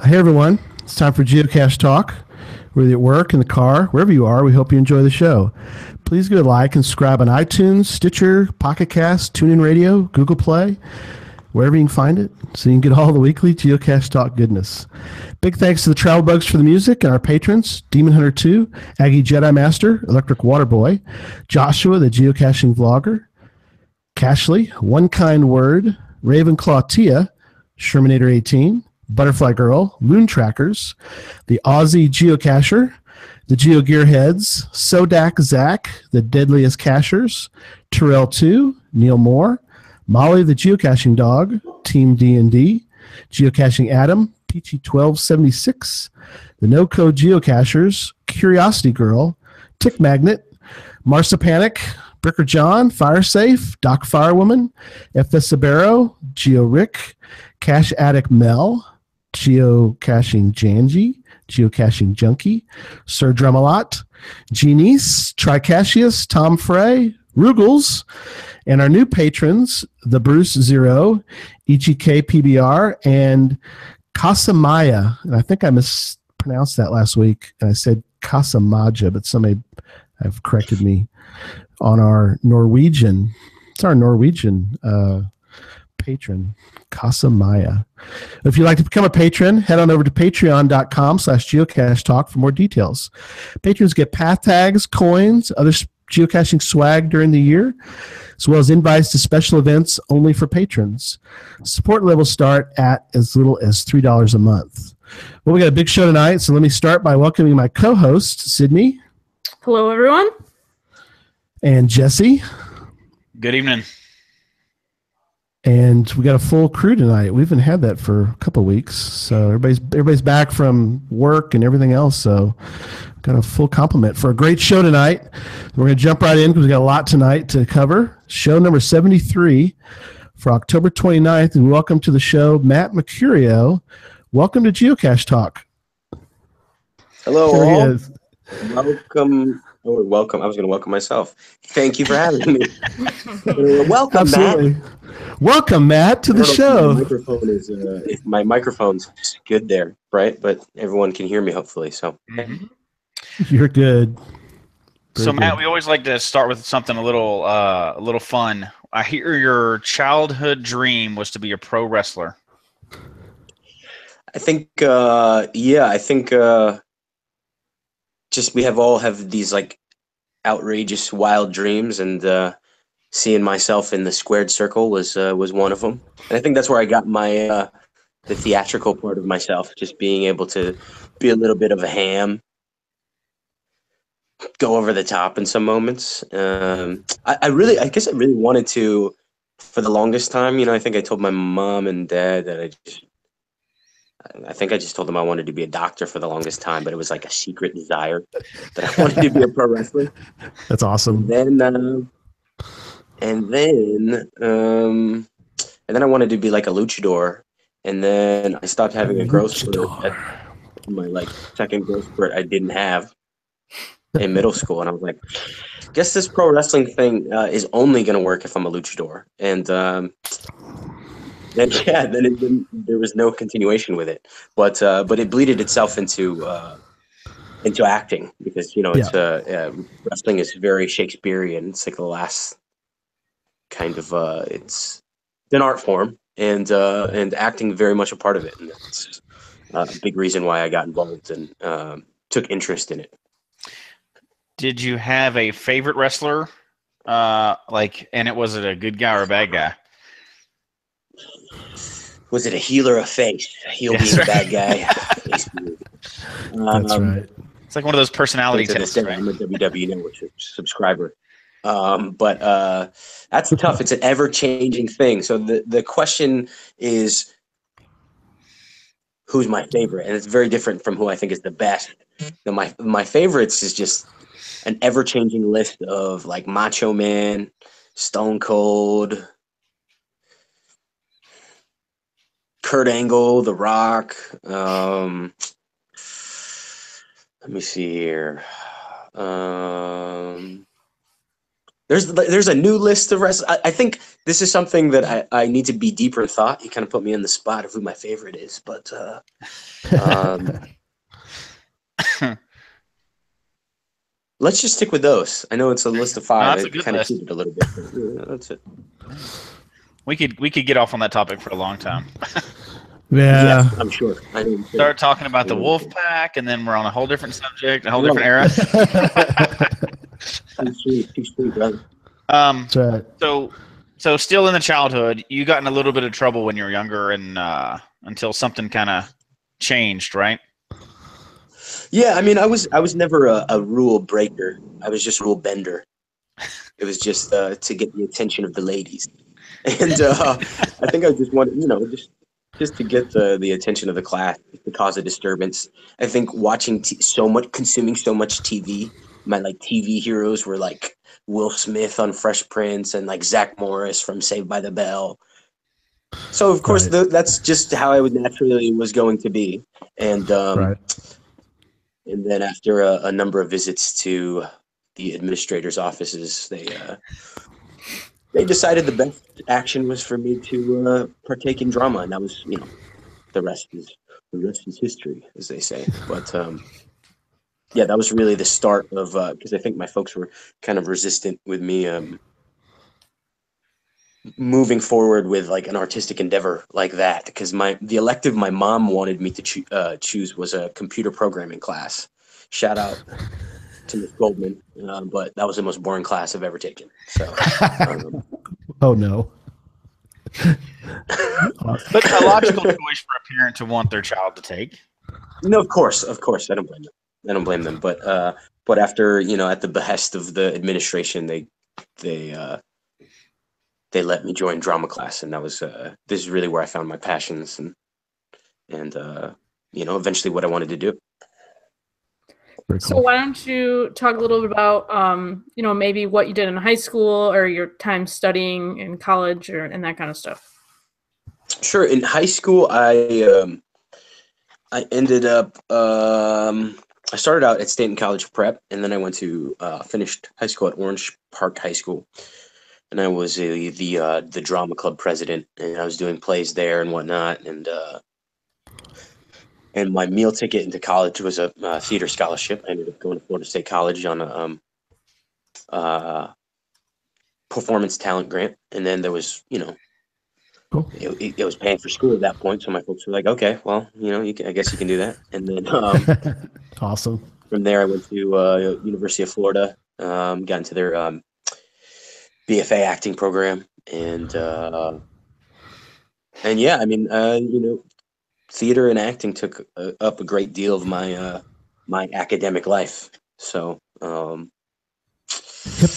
Hey everyone, it's time for Geocache Talk. Whether you're at work, in the car, wherever you are, we hope you enjoy the show. Please go like and subscribe on iTunes, Stitcher, Pocket Cast, TuneIn Radio, Google Play, wherever you can find it, so you can get all the weekly Geocache Talk goodness. Big thanks to the Travel Bugs for the music and our patrons, Demon Hunter 2, Aggie Jedi Master, Electric Water Boy, Joshua, the geocaching vlogger, Cashley, One Kind Word, Ravenclaw Tia, Shermanator 18, Butterfly Girl, Moon Trackers, the Aussie Geocacher, the Geo Gearheads, Sodak Zach, the Deadliest Cachers, Terrell 2, Neil Moore, Molly the Geocaching Dog, Team D&D, Geocaching Adam, Peachy 1276, the No Code Geocachers, Curiosity Girl, Tick Magnet, Marsapanic, Bricker John, Firesafe, Doc Firewoman, FS Sabero, Geo Rick, Cash Addict Mel, Geocaching Janji, Geocaching Junkie, Sir Drumalot, Genice, Tricassius, Tom Frey, Rugels, and our new patrons, the Bruce Zero, EGK PBR, and Casamaya. And I think I mispronounced that last week, and I said Casamaja, but somebody have corrected me on our Norwegian. It's our Norwegian patron, Casa Maya. If you'd like to become a patron, head on over to patreon.com/geocache talk for more details. Patrons get path tags, coins, other geocaching swag during the year, as well as invites to special events only for patrons. Support levels start at as little as $3 a month. Well, we got a big show tonight, so let me start by welcoming my co-host, Sydney. Hello, everyone. And Jesse. Good evening. And we got a full crew tonight. We haven't had that for a couple of weeks, so everybody's back from work and everything else. So got a full complement for a great show tonight. We're going to jump right in because we got a lot tonight to cover. Show number 73 for October 29th, and welcome to the show, Matt Mercurio. Welcome to Geocache Talk. Hello, all. Welcome. Oh, welcome. I was going to welcome myself. Thank you for having me. Welcome, Absolutely. Matt. Welcome, Matt, to the show. My microphone's good there, right? But everyone can hear me, hopefully. So You're good. So, Matt, we always like to start with something a little fun. I hear your childhood dream was to be a pro wrestler. I think, just we all have these like outrageous, wild dreams, and seeing myself in the squared circle was one of them. And I think that's where I got my the theatrical part of myself, just being able to be a little bit of a ham, go over the top in some moments. I guess I really wanted to, for the longest time. I think I told my mom and dad that I think I just told them I wanted to be a doctor for the longest time, but it was like a secret desire that I wanted to be a pro wrestler. That's awesome. And then I wanted to be like a luchador, and then I stopped having a growth spurt. My second growth spurt I didn't have in middle school, and I was like, I guess this pro wrestling thing is only going to work if I'm a luchador. And then there was no continuation with it, but it bleeded itself into acting, because it's wrestling is very Shakespearean. It's like the last kind of it's an art form, and acting very much a part of it, and that's a big reason why I got involved and took interest in it. Did you have a favorite wrestler? And was it a good guy or a bad guy? Was it a heel or a face? A heel being a bad guy. That's right. It's like one of those personality tests. Right? I'm a WWE Network subscriber. But that's tough. It's an ever-changing thing. So the question is, who's my favorite? And it's very different from who I think is the best. My favorites is just an ever-changing list of like Macho Man, Stone Cold, Kurt Angle, The Rock. Let me see here. There's a new list of wrestlers. I think this is something that I need to be deeper in thought. You kind of put me in the spot of who my favorite is, but let's just stick with those. I know it's a list of 5. No, that's a I good kind of list. cheated it a little bit. Yeah, that's it. We could get off on that topic for a long time. Yeah. Yes, I'm sure. Start talking about the wolf pack, and then we're on a whole different subject, a whole different era. Too sweet, brother. That's right. So still in the childhood, you got in a little bit of trouble when you were younger, and until something kind of changed, right? Yeah, I mean, I was never a rule breaker. I was just a rule bender. It was just to get the attention of the ladies, and I think I just wanted, just to get the attention of the class, to cause a disturbance. I think watching consuming so much TV. My TV heroes were like Will Smith on Fresh Prince and like Zach Morris from Saved by the Bell. So of course that's just how I naturally was going to be, and and then after a number of visits to the administrator's offices, they decided the best action was for me to partake in drama, and that was, the rest is history, as they say. But yeah, that was really the start of because I think my folks were kind of resistant with me moving forward with like an artistic endeavor like that, because the elective my mom wanted me to choose was a computer programming class. Shout out to Miss Goldman, but that was the most boring class I've ever taken. So, oh no. But a logical choice for a parent to want their child to take. No, of course, I don't blame them. But after, at the behest of the administration, they let me join drama class, and that was this is really where I found my passions and eventually what I wanted to do. Cool. So why don't you talk a little bit about maybe what you did in high school or your time studying in college and that kind of stuff. Sure. In high school, I ended up I started out at Stanton College Prep, and then I went to finished high school at Orange Park High School, and I was the drama club president, and I was doing plays there and whatnot, and my meal ticket into college was a theater scholarship. I ended up going to Florida State College on a performance talent grant, and then there was, cool. It was paying for school at that point. So my folks were like, "Okay, well, I guess you can do that." And then awesome. From there, I went to University of Florida, got into their BFA acting program, and yeah, I mean, theater and acting took up a great deal of my my academic life. So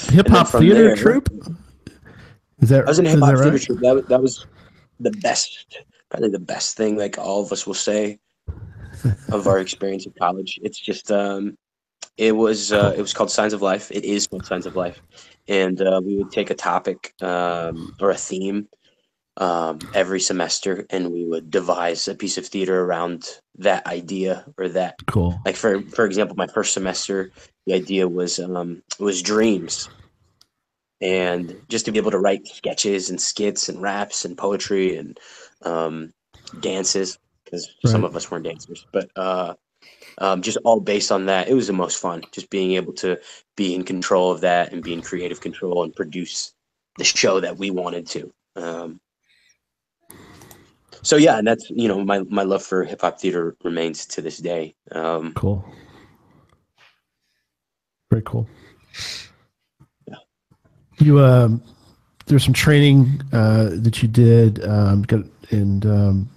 hip hop theater troupe. Is that? I was in a hip hop theater right? troupe. That was the best, probably the best thing. Like all of us will say of our experience in college. It's just it was called Signs of Life. It is called Signs of Life, and we would take a topic or a theme every semester, and we would devise a piece of theater around that idea or that. Cool. Like for example, my first semester, the idea was dreams, and just to be able to write sketches and skits and raps and poetry and dances, because some of us weren't dancers, but just all based on that. It was the most fun, just being able to be in control of that and be in creative control and produce the show that we wanted to. So yeah, and that's my love for hip hop theater remains to this day. Cool. Very cool. Yeah. You there's some training that you did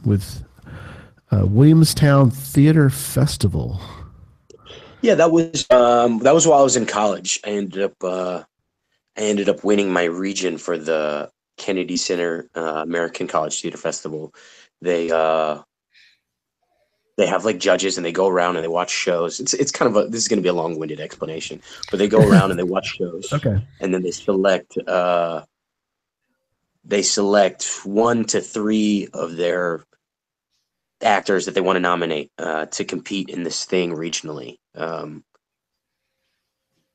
with Williamstown Theater Festival. Yeah, that was while I was in college. I ended up winning my region for the Kennedy Center American College Theater Festival. They have like judges, and they go around and they watch shows. It's kind of this is going to be a long-winded explanation, but they go around and they watch shows. Okay. And then they select 1 to 3 of their actors that they want to nominate to compete in this thing regionally.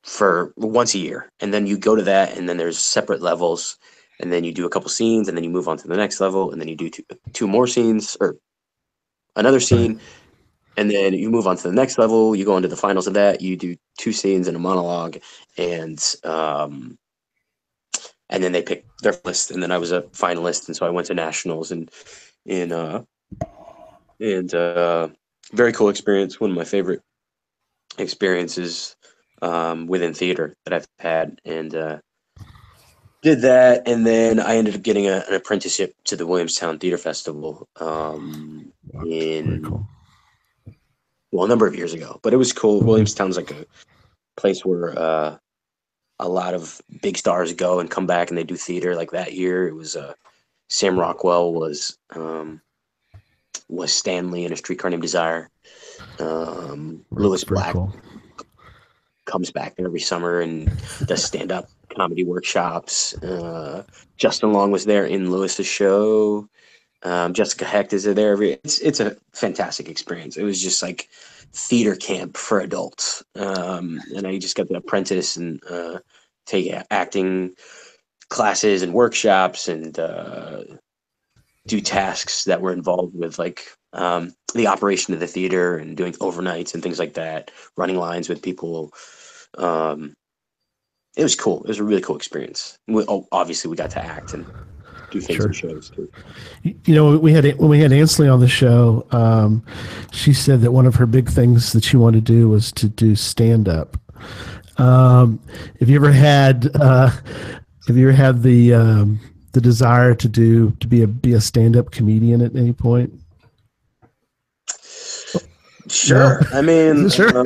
for once a year, and then you go to that, and then there's separate levels, and then you do a couple scenes, and then you move on to the next level, and then you do two more scenes or another scene. Right. And then you move on to the next level. You go into the finals of that. You do 2 scenes and a monologue, and then they pick their list. And then I was a finalist, and so I went to nationals, and very cool experience. One of my favorite experiences within theater that I've had, and did that. And then I ended up getting an apprenticeship to the Williamstown Theater Festival Very cool. a number of years ago, but it was cool. Williamstown's like a place where a lot of big stars go and come back and they do theater. Like that year, it was Sam Rockwell was Stanley in A Streetcar Named Desire. Lewis Black comes back every summer and does stand-up comedy workshops. Justin Long was there in Lewis's show. Jessica Hecht is there. It's a fantastic experience. It was just like theater camp for adults. And I just got to apprentice and take acting classes and workshops and do tasks that were involved with like the operation of the theater and doing overnights and things like that, running lines with people. It was cool. It was a really cool experience. Obviously, we got to act and do things and shows too. You know, when we had Antley on the show, she said that one of her big things that she wanted to do was to do stand up. Have you ever had the desire to be a stand up comedian at any point? Sure. No. I mean, sure.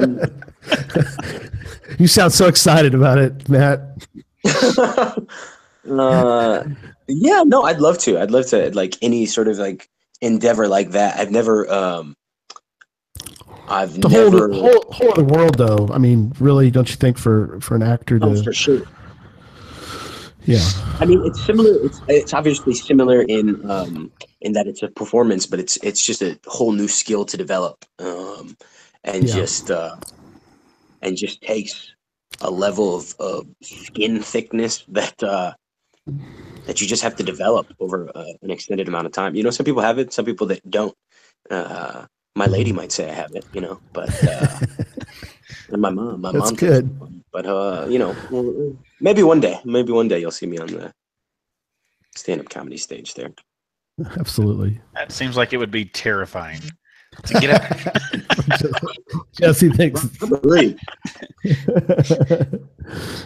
You sound so excited about it, Matt. Yeah, no, I'd love to. I'd love to, like, any sort of like endeavor like that. I've never whole other world, though. I mean, really, don't you think for an actor to? Oh, for sure. Yeah. I mean, it's similar. It's obviously similar in that it's a performance, but it's just a whole new skill to develop, and just takes a level of skin thickness that you just have to develop over an extended amount of time. You know, some people have it, some people that don't. My lady might say I have it, you know, but and my mom. That's good. But you know, maybe one day you'll see me on the stand-up comedy stage there. Absolutely. That seems like it would be terrifying to get out. Jesse thinks. I'm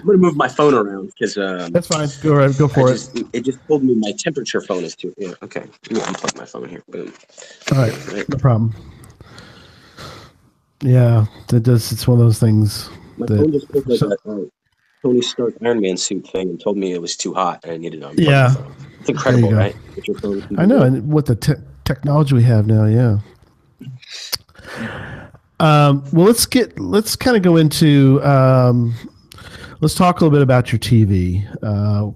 gonna move my phone around because that's fine. Go for it. It just told me my temperature phone is too. Yeah. Okay. Let me unplug my phone here. Boom. All right. No problem. Yeah, that does. It's one of those things. My phone just pulled like that Tony Stark Iron Man suit thing and told me it was too hot and I needed to unplug my phone. It's incredible, right? Your phone I know, and what the technology we have now, yeah. Well, let's kind of go into let's talk a little bit about your TV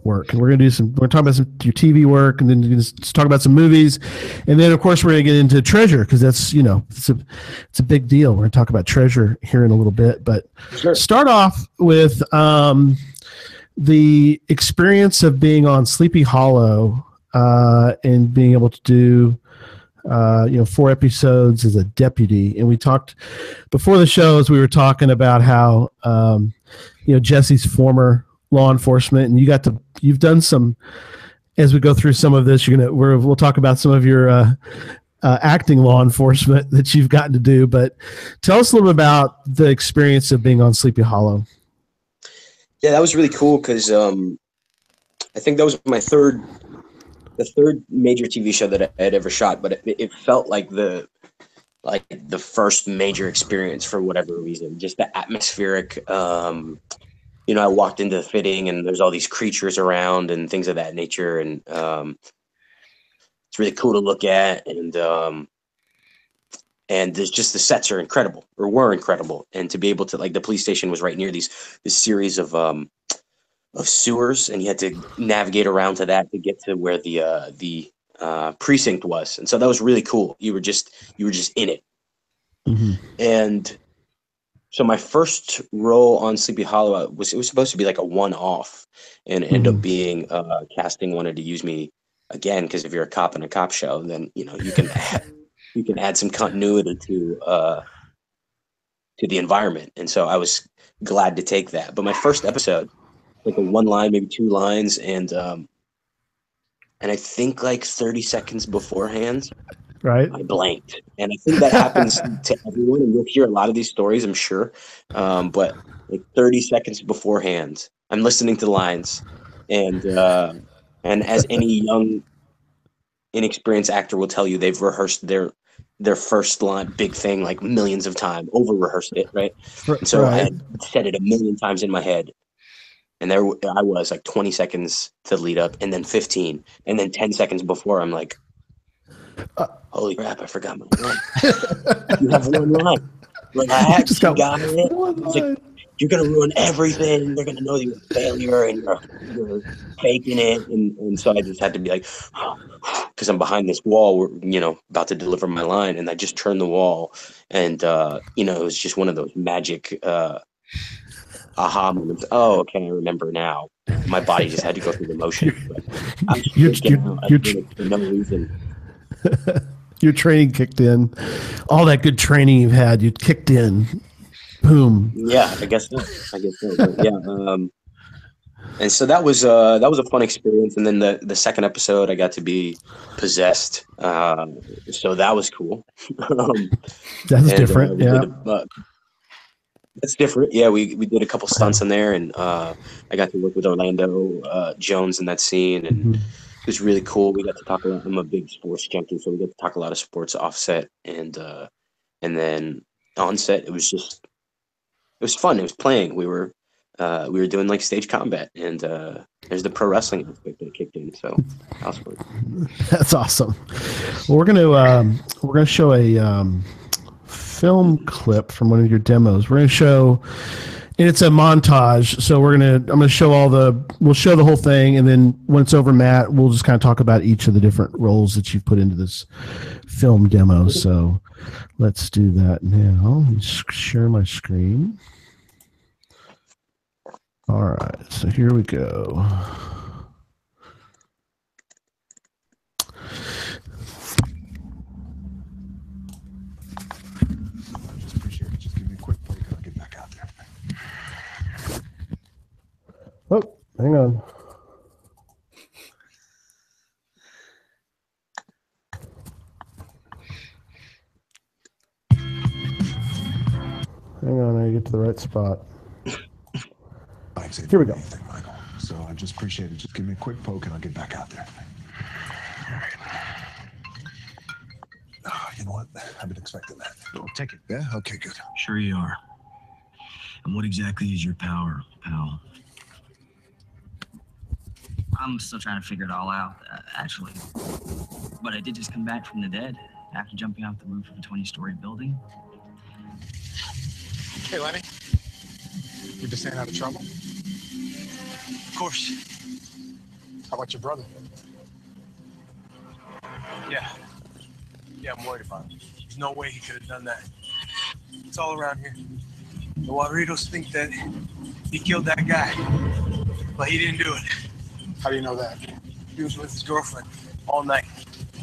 work, and we're talking about your TV work, and then let's talk about some movies, and then of course we're gonna get into Treasure because that's it's a big deal. We're gonna talk about Treasure here in a little bit, but start off with the experience of being on Sleepy Hollow and being able to do 4 episodes as a deputy. And we talked before the shows, we were talking about how Jesse's former law enforcement, and you've done some, as we go through some of this, we'll talk about some of your acting law enforcement that you've gotten to do, but tell us a little bit about the experience of being on Sleepy Hollow. Yeah, that was really cool because I think that was the third major TV show that I had ever shot, but it felt like the first major experience for whatever reason. Just the atmospheric. I walked into the fitting and there's all these creatures around and things of that nature, and it's really cool to look at, and there's just the sets are incredible, or were incredible, and to be able to, like, the police station was right near this series of sewers, and you had to navigate around to that to get to where the precinct was, and so that was really cool. You were just in it, mm-hmm. and So my first role on Sleepy Hollow it was supposed to be like a one-off, and it ended up being casting wanted to use me again because if you're a cop in a cop show, then you can add some continuity to the environment, and so I was glad to take that. But my first episode, like a one line, maybe two lines, and I think like 30 seconds beforehand, right? I blanked, and I think that happens to everyone, and you'll hear a lot of these stories, I'm sure. But like 30 seconds beforehand, I'm listening to the lines, and as any young, inexperienced actor will tell you, they've rehearsed their first line, big thing, like millions of times, over rehearsed it, right? And so I had said it a million times in my head. And there I was, like 20 seconds to lead up, and then 15, and then 10 seconds before, I'm like, holy crap, I forgot my line. You have one line. Like, I actually got it. Like, you're going to ruin everything. They're going to know you're a failure, and you're faking it. And so I just had to be like, because I'm behind this wall, about to deliver my line, and I just turned the wall, and, it was just one of those magic aha moments. Oh, okay, I remember now. My body just had to go through the motion. For no reason. Your training kicked in. All that good training you've had, you kicked in. Boom. Yeah, I guess so. But yeah. And so that was a fun experience. And then the second episode, I got to be possessed. So that was cool. That's different. Yeah. That's different. Yeah, we did a couple stunts in there, and I got to work with Orlando Jones in that scene, and it was really cool. We got to talk a lot. I'm a big sports junkie, so we got to talk a lot of sports offset, and then on set it was fun. It was playing. We were doing like stage combat, and there's the pro wrestling aspect that kicked in. So that was fun. That's awesome. Well, we're gonna show a film clip from one of your demos. We're going to show, and it's a montage. So I'm going to show we'll show the whole thing. And then when it's over, Matt, we'll just kind of talk about each of the different roles that you've put into this film demo. So let's do that now. Let me share my screen. All right. So here we go. Oh, hang on. Hang on, I get to the right spot. Here we go. Michael. So I just appreciate it. Just give me a quick poke and I'll get back out there. All right. Oh, you know what? I've been expecting that. We'll take it. Yeah? Okay, good. Sure you are. And what exactly is your power, pal? I'm still trying to figure it all out, actually. But I did just come back from the dead after jumping off the roof of a 20-story building. Hey, Lenny. You just staying out of trouble? Of course. How about your brother? Yeah, I'm worried about him. There's no way he could have done that. It's all around here. The Guarritos think that he killed that guy, but he didn't do it. How do you know that? He was with his girlfriend all night.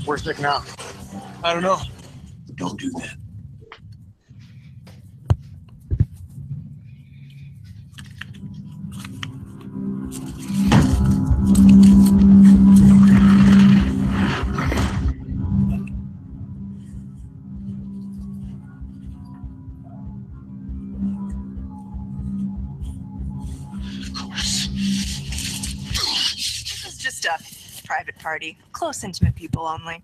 Where's Nick now? I don't know. Don't do that. Private party. Close, intimate people only.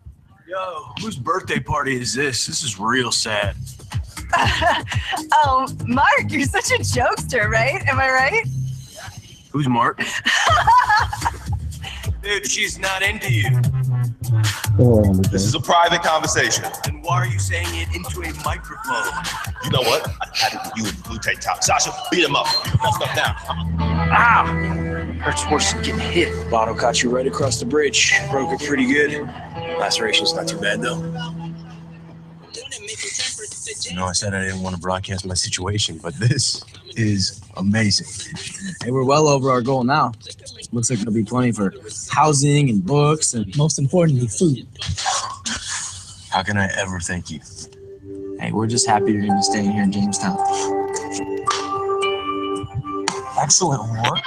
Yo, whose birthday party is this? This is real sad. Oh, Mark, you're such a jokester, right? Am I right? Who's Mark? Dude, she's not into you. This is a private conversation. Then why are you saying it into a microphone? You know what? I had it with you with the blue tank top. Sasha, beat him up. You messed up now. Ow! Hurts worse than getting hit. Lotto caught you right across the bridge. Broke it pretty good. Laceration's not too bad, though. You know, I said I didn't want to broadcast my situation, but this is amazing. Hey, we're well over our goal now. Looks like there'll be plenty for housing and books and, most importantly, food. How can I ever thank you? Hey, we're just happy you're going to be staying here in Jamestown. Excellent work.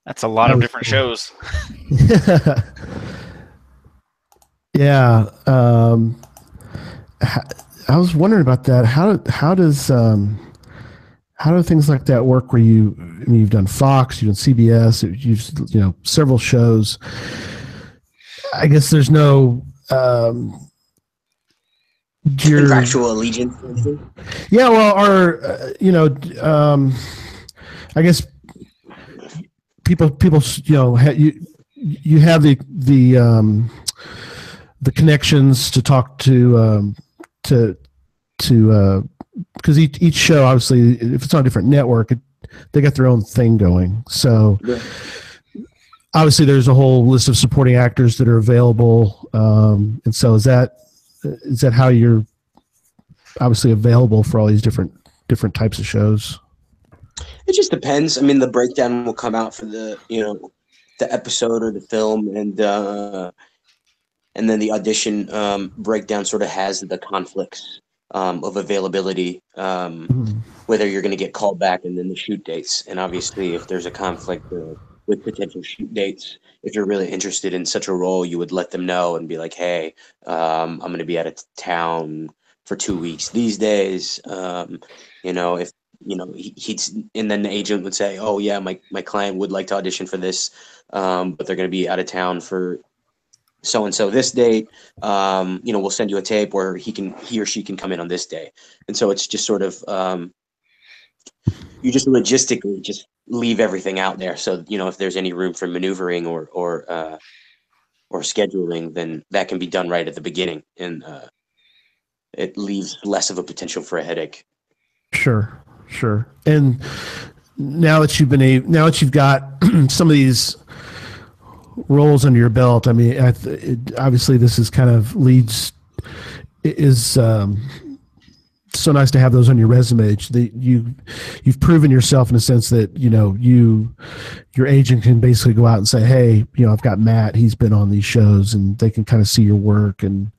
That's a lot of different shows. Yeah. I was wondering about that. How do things like that work where you've done Fox, you've done CBS, you've several shows. I guess there's no contractual allegiance. Yeah, well, I guess people you have the connections to talk to because each show, obviously, if it's on a different network, they got their own thing going. So obviously there's a whole list of supporting actors that are available. And so is that how you're obviously available for all these different types of shows? It just depends. I mean, the breakdown will come out for the episode or the film, and then the audition breakdown sort of has the conflicts of availability, whether you're going to get called back, and then the shoot dates. And obviously, if there's a conflict with potential shoot dates, if you're really interested in such a role, you would let them know and be like, "Hey, I'm going to be out of town for 2 weeks these days." If he's, and then the agent would say, "Oh yeah, my client would like to audition for this, but they're going to be out of town for so and so this date. We'll send you a tape where he or she can come in on this day." And so it's just sort of you just logistically just leave everything out there. So if there's any room for maneuvering or scheduling, then that can be done right at the beginning, and it leaves less of a potential for a headache. Sure. And now that you've got some of these roles under your belt, I mean, obviously this is kind of so nice to have those on your resume. You've proven yourself in a sense that your agent can basically go out and say, "Hey, I've got Matt. He's been on these shows," and they can kind of see your work. And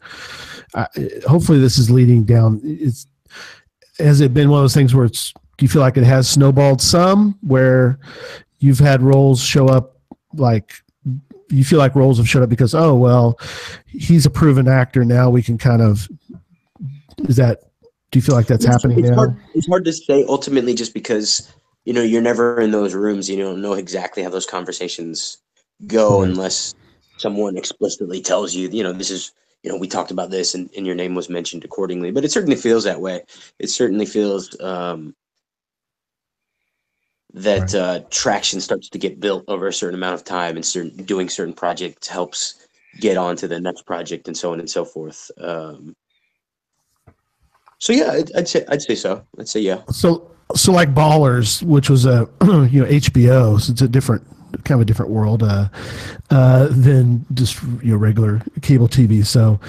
hopefully, this is leading down. Has it been one of those things where do you feel like it has snowballed some, where you've had roles show up, like you feel like roles have showed up because, oh well, he's a proven actor now, we can kind of do you feel like that's happening now? It's hard to say ultimately, just because you're never in those rooms. You don't know exactly how those conversations go unless someone explicitly tells you, this is, we talked about this and your name was mentioned accordingly. But it certainly feels that way. It certainly feels that traction starts to get built over a certain amount of time, and doing certain projects helps get on to the next project, and so on and so forth. So yeah, I'd say so. I'd say yeah. So like Ballers, which was a HBO, so it's a different world than just regular cable TV. So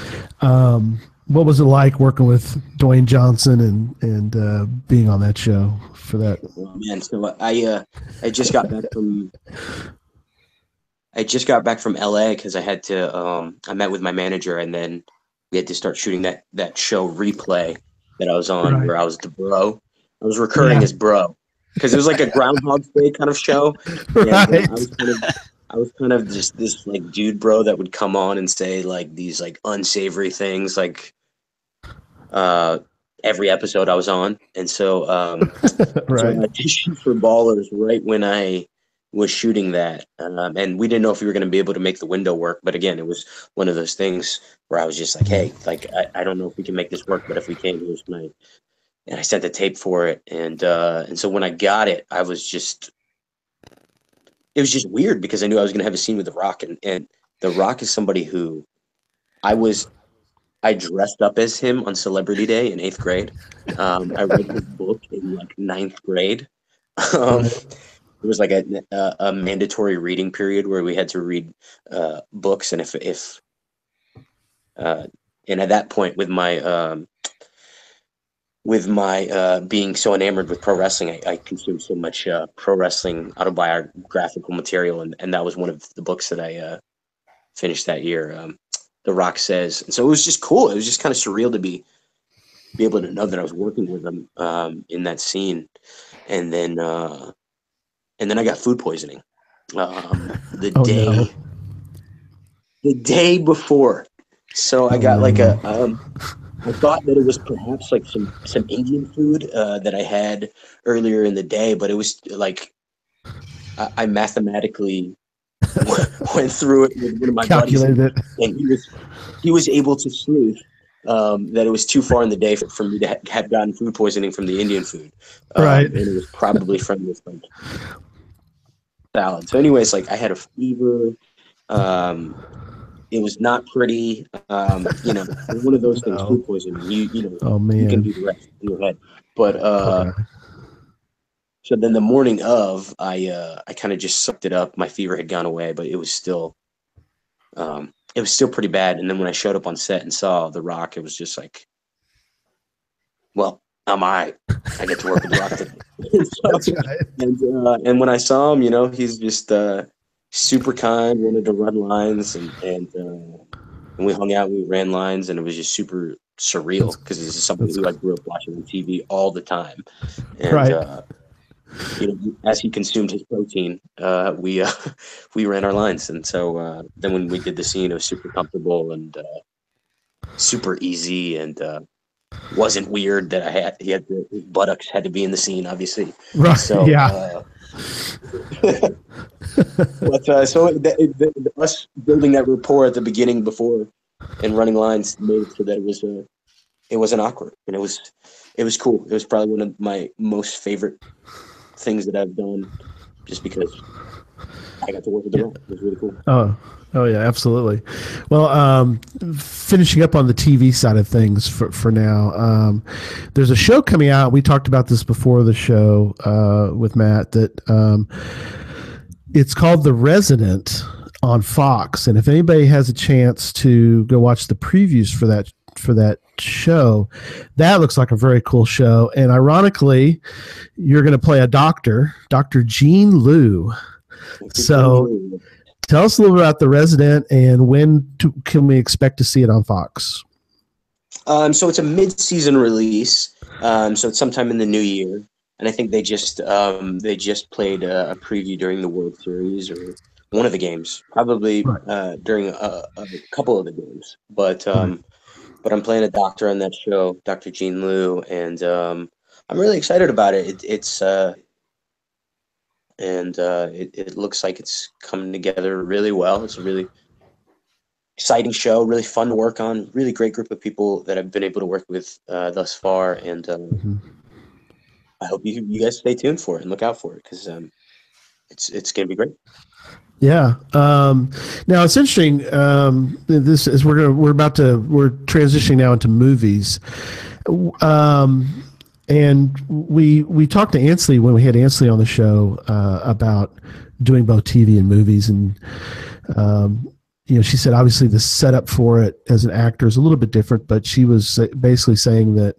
what was it like working with Dwayne Johnson and being on that show for that? Oh, man, so I just got back from LA because I had to I met with my manager, and then we had to start shooting that show Replay that I was on, where I was the bro. I was recurring as bro because it was like a Groundhog Day kind of show. Right. I was kind of just this like dude bro that would come on and say like these like unsavory things like every episode I was on. And so so I auditioned for Ballers right when I was shooting that, and we didn't know if we were going to be able to make the window work. But again, it was one of those things where I was just like, "Hey, like I don't know if we can make this work, but if we can, here's my." And I sent the tape for it, and so when I got it, it was just weird because I knew I was going to have a scene with The Rock, and The Rock is somebody who I dressed up as him on Celebrity Day in 8th grade. I read his book in like 9th grade. was like a mandatory reading period where we had to read books, and if and at that point with my being so enamored with pro wrestling, I consumed so much pro wrestling autobiographical material, and that was one of the books that I finished that year. The Rock Says, and so it was just cool. It was just kind of surreal to be able to know that I was working with them in that scene, and then I got food poisoning the day before. So I got like I thought that it was perhaps like some Indian food that I had earlier in the day, but it was like I mathematically went through it with one of my Calculated buddies, it. and he was able to sleuth that it was too far in the day for me to have gotten food poisoning from the Indian food, right? And it was probably from this like salad. So, anyways, like I had a fever. It was not pretty. You know, one of those things, food poisoning. You know, oh man, you can do the rest in your head. But so then the morning of, I kind of just sucked it up. My fever had gone away, but it was still pretty bad. And then when I showed up on set and saw The Rock, it was just like, well, I'm all right. I get to work with The Rock today. That's right. And when I saw him, you know, he's just super kind, wanted to run lines, and we hung out, we ran lines, and it was just super surreal because this is something who I grew up watching on TV all the time. And, right. You know, as he consumed his protein, we ran our lines, and so then when we did the scene, it was super comfortable and super easy, and wasn't weird that his buttocks had to be in the scene, obviously. Right. So, yeah. But us building that rapport at the beginning before and running lines made it so that it wasn't awkward, and it was cool. It was probably one of my most favorite things that I've done, just because I got to work with the Rock. It was really cool. Oh yeah, absolutely. Well, finishing up on the TV side of things for now, there's a show coming out. We talked about this before the show with Matt, that it's called The Resident on Fox. And if anybody has a chance to go watch the previews for that show, that looks like a very cool show. And ironically, you're going to play a doctor, Dr. Jean Liu. So tell us a little bit about The Resident, and when can we expect to see it on Fox? So it's a mid-season release. So it's sometime in the new year, and I think they just played a preview during the World Series or one of the games, probably during a couple of the games. But I'm playing a doctor on that show, Dr. Jean Liu, and I'm really excited about it. It looks like it's coming together really well. It's a really exciting show, really fun to work on, really great group of people that I've been able to work with thus far, and I hope you guys stay tuned for it and look out for it, because it's going to be great. Yeah. Now it's interesting. This is we're transitioning now into movies. And we talked to Antley when we had Antley on the show about doing both TV and movies, and she said obviously the setup for it as an actor is a little bit different, but she was basically saying that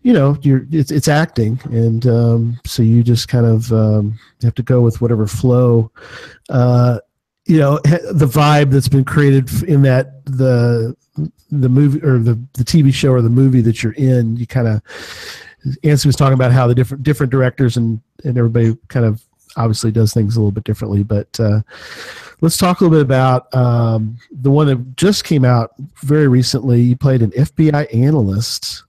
it's acting, and so you just kind of have to go with whatever flow, the vibe that's been created in that the movie or the TV show or the movie that you're in. You kind of, Anthony was talking about how the different directors and everybody kind of obviously does things a little bit differently, but let's talk a little bit about the one that just came out very recently. You played an FBI analyst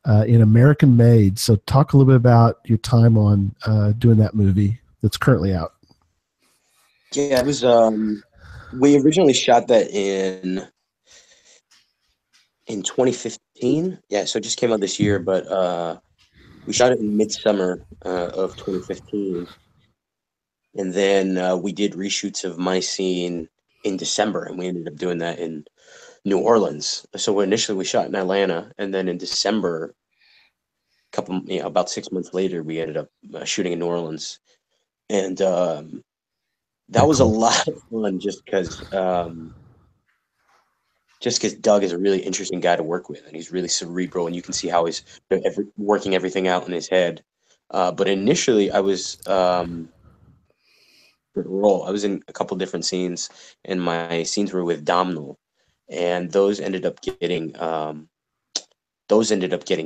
in American Made. So talk a little bit about your time on doing that movie that's currently out. Yeah, it was. We originally shot that in 2015. Yeah, so it just came out this year, but we shot it in midsummer of 2015, and then we did reshoots of my scene in December, and we ended up doing that in New Orleans. So initially we shot in Atlanta, and then in December, about 6 months later, we ended up shooting in New Orleans. and that was a lot of fun just because Doug is a really interesting guy to work with, and he's really cerebral, and you can see how he's working everything out in his head. But initially, I was I was in a couple different scenes, and my scenes were with Domhnall, and those ended up getting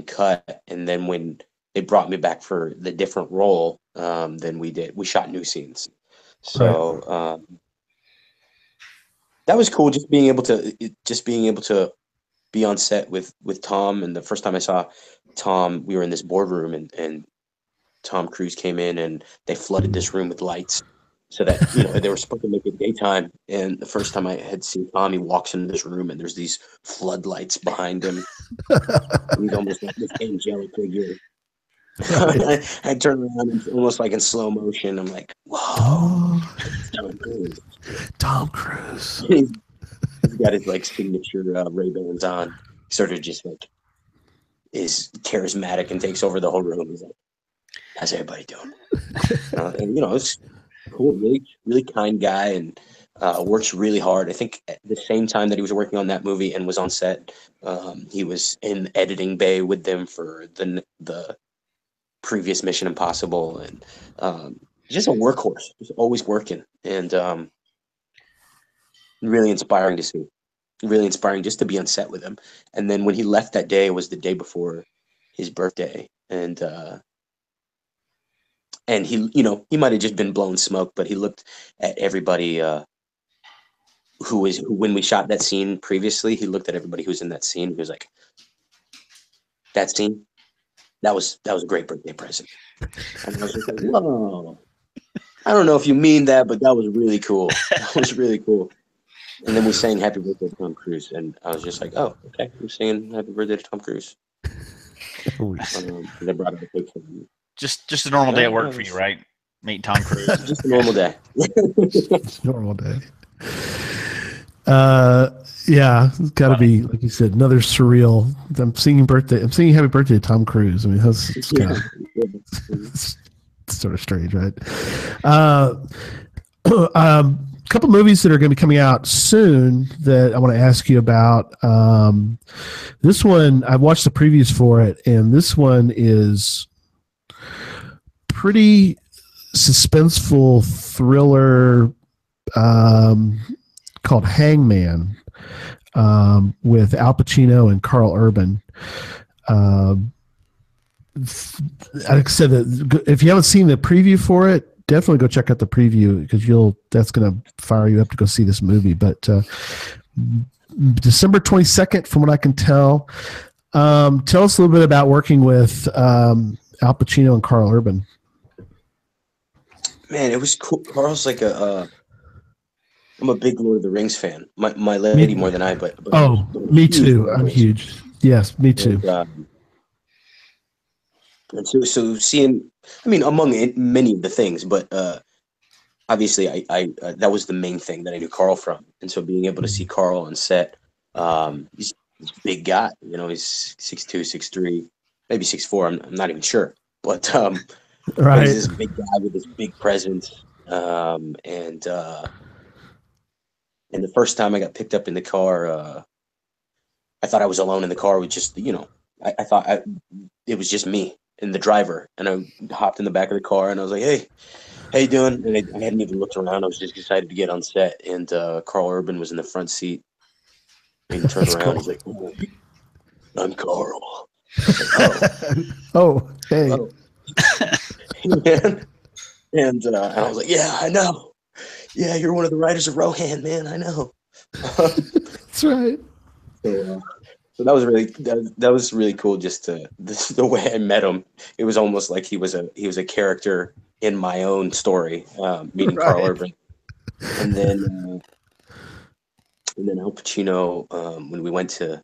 cut. And then when they brought me back for the different role, then we shot new scenes. So that was cool, just being able to be on set with Tom. And the first time I saw Tom, we were in this boardroom, and Tom Cruise came in, and they flooded this room with lights so that they were supposed to make it daytime. And the first time I had seen Tom, he walks into this room, and there's these floodlights behind him. He's almost like this angelic figure. I turn around, and almost like in slow motion, I'm like, whoa, Tom Cruise. Tom Cruise. He's got his like signature Ray-Bans on. Sort of just like is charismatic and takes over the whole room. He's like, how's everybody doing? And it's cool, really, really kind guy, and works really hard. I think at the same time that he was working on that movie and was on set, he was in editing bay with them for the previous Mission Impossible, and just a workhorse, just always working, and really inspiring to see. Really inspiring just to be on set with him. And then when he left that day, it was the day before his birthday, and he, he might have just been blowing smoke, but he looked at everybody when we shot that scene previously, he looked at everybody who was in that scene. He was like, that scene, that was a great birthday present. And I was just like, whoa, I don't know if you mean that, but that was really cool. That was really cool. And then we sang Happy Birthday to Tom Cruise, and I was just like, oh, okay, we're singing Happy Birthday to Tom Cruise. They brought up a picture. Just a normal day at work for you, right? Meeting Tom Cruise. Just a normal day. Normal day. Yeah, it's got to be, like you said, another surreal. I'm singing Happy Birthday to Tom Cruise. I mean, it's kind of it's sort of strange, right? Couple movies that are going to be coming out soon that I want to ask you about. This one, I've watched the previews for it, and this one is pretty suspenseful thriller called Hangman with Al Pacino and Carl Urban. Like I said, if you haven't seen the preview for it, definitely go check out the preview, because that's going to fire you up to go see this movie. But December 22nd, from what I can tell. Tell us a little bit about working with Al Pacino and Carl Urban. Man, it was cool. Carl's like I'm a big Lord of the Rings fan. My lady more than I, but me too. I'm huge. Yes, me too. And so seeing, I mean, among many of the things, but obviously I that was the main thing that I knew Carl from. And so being able to see Carl on set, he's a big guy, he's 6'2", 6'3", maybe 6'4", I'm not even sure. But right. He's this big guy with this big presence. And the first time I got picked up in the car, I thought I was alone in the car with just, I thought it was just me and the driver. And I hopped in the back of the car, and I was like, hey, how you doing? And I hadn't even looked around. I was just excited to get on set. And Carl Urban was in the front seat. And he turned around. Cool. He's like, oh, I'm Carl. Oh, hey. Oh. And I was like, yeah, I know. Yeah, you're one of the writers of Rohan, man. I know. That's right. So that was really cool. Just the way I met him, it was almost like he was a character in my own story, meeting right. Carl Urban, and then Al Pacino, when we went to